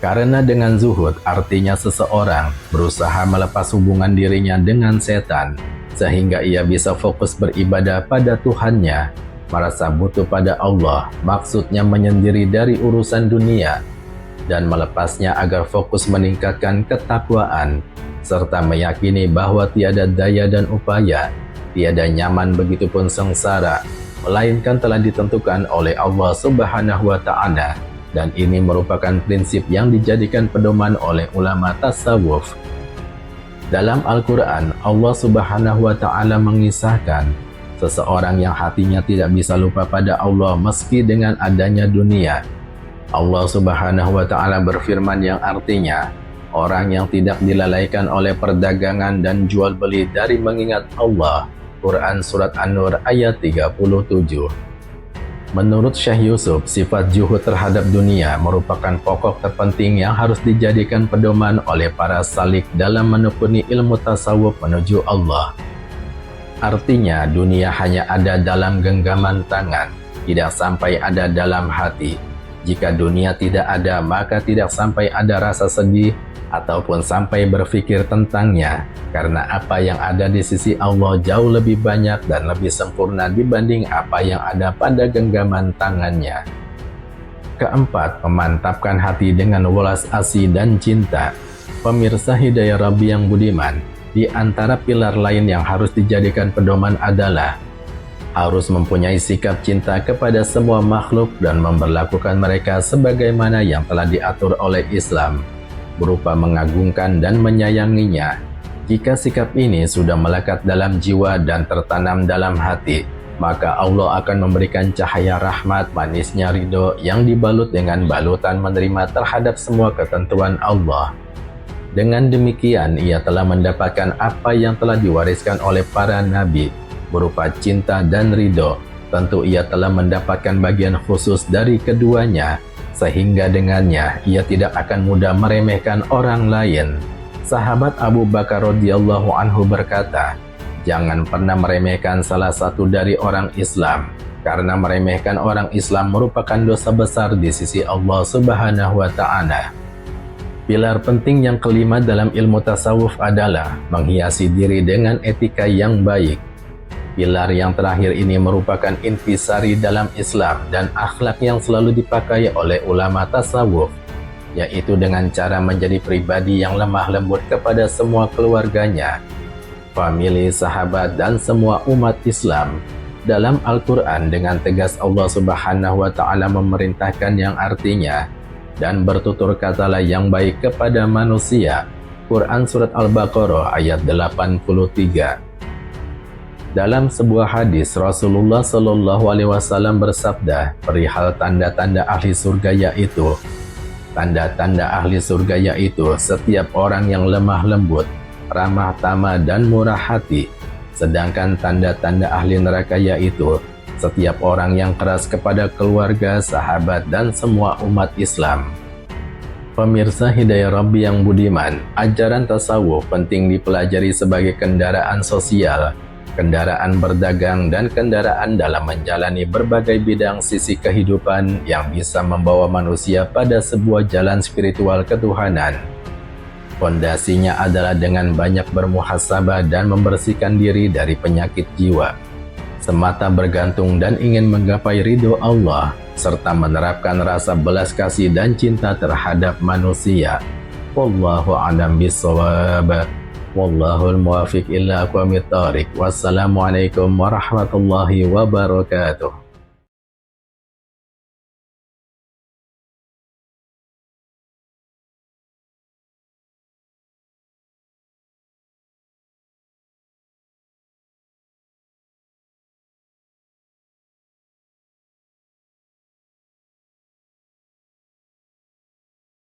Karena dengan zuhud artinya seseorang berusaha melepas hubungan dirinya dengan setan, sehingga ia bisa fokus beribadah pada Tuhannya, merasa butuh pada Allah, maksudnya menyendiri dari urusan dunia, dan melepasnya agar fokus meningkatkan ketakwaan, serta meyakini bahwa tiada daya dan upaya, tiada nyaman begitupun sengsara, melainkan telah ditentukan oleh Allah Subhanahu wa Ta'ala, dan ini merupakan prinsip yang dijadikan pedoman oleh ulama tasawuf. Dalam Al-Quran, Allah Subhanahu wa Ta'ala mengisahkan seseorang yang hatinya tidak bisa lupa pada Allah meski dengan adanya dunia. Allah Subhanahu wa Ta'ala berfirman yang artinya, orang yang tidak dilalaikan oleh perdagangan dan jual beli dari mengingat Allah. Quran Surat An-Nur ayat 37. Menurut Syekh Yusuf, sifat juhud terhadap dunia merupakan pokok terpenting yang harus dijadikan pedoman oleh para salik dalam menekuni ilmu tasawuf menuju Allah. Artinya, dunia hanya ada dalam genggaman tangan, tidak sampai ada dalam hati. Jika dunia tidak ada, maka tidak sampai ada rasa sedih ataupun sampai berpikir tentangnya, karena apa yang ada di sisi Allah jauh lebih banyak dan lebih sempurna dibanding apa yang ada pada genggaman tangannya. Keempat, memantapkan hati dengan welas asih dan cinta. Pemirsa Hidayah Rabbi yang budiman, di antara pilar lain yang harus dijadikan pedoman adalah harus mempunyai sikap cinta kepada semua makhluk dan memperlakukan mereka sebagaimana yang telah diatur oleh Islam, berupa mengagungkan dan menyayanginya. Jika sikap ini sudah melekat dalam jiwa dan tertanam dalam hati, maka Allah akan memberikan cahaya rahmat manisnya ridho yang dibalut dengan balutan menerima terhadap semua ketentuan Allah. Dengan demikian, ia telah mendapatkan apa yang telah diwariskan oleh para nabi, berupa cinta dan ridho. Tentu ia telah mendapatkan bagian khusus dari keduanya, sehingga dengannya ia tidak akan mudah meremehkan orang lain. Sahabat Abu Bakar radhiyallahu anhu berkata, jangan pernah meremehkan salah satu dari orang Islam, karena meremehkan orang Islam merupakan dosa besar di sisi Allah Subhanahu wa Ta'ala. Pilar penting yang kelima dalam ilmu tasawuf adalah menghiasi diri dengan etika yang baik. Pilar yang terakhir ini merupakan intisari dalam Islam dan akhlak yang selalu dipakai oleh ulama tasawuf, yaitu dengan cara menjadi pribadi yang lemah lembut kepada semua keluarganya, famili, sahabat, dan semua umat Islam. Dalam Al-Quran dengan tegas Allah Subhanahu wa Ta'ala memerintahkan yang artinya, dan bertutur katalah yang baik kepada manusia. Quran Surat Al-Baqarah ayat 83. Dalam sebuah hadis, Rasulullah Shallallahu Alaihi Wasallam bersabda perihal tanda-tanda ahli surga yaitu, tanda-tanda ahli surga yaitu setiap orang yang lemah lembut, ramah tamah dan murah hati. Sedangkan tanda-tanda ahli neraka yaitu setiap orang yang keras kepada keluarga, sahabat, dan semua umat Islam. Pemirsa Hidayah Rabbi yang budiman, ajaran tasawuf penting dipelajari sebagai kendaraan sosial, kendaraan berdagang, dan kendaraan dalam menjalani berbagai bidang sisi kehidupan yang bisa membawa manusia pada sebuah jalan spiritual ketuhanan. Fondasinya adalah dengan banyak bermuhasabah dan membersihkan diri dari penyakit jiwa, semata bergantung dan ingin menggapai ridho Allah, serta menerapkan rasa belas kasih dan cinta terhadap manusia. Wallahu a'lam bishawab. Wallahul muwafiq ila aqwamit thoriq. Wassalamualaikum warahmatullahi wabarakatuh.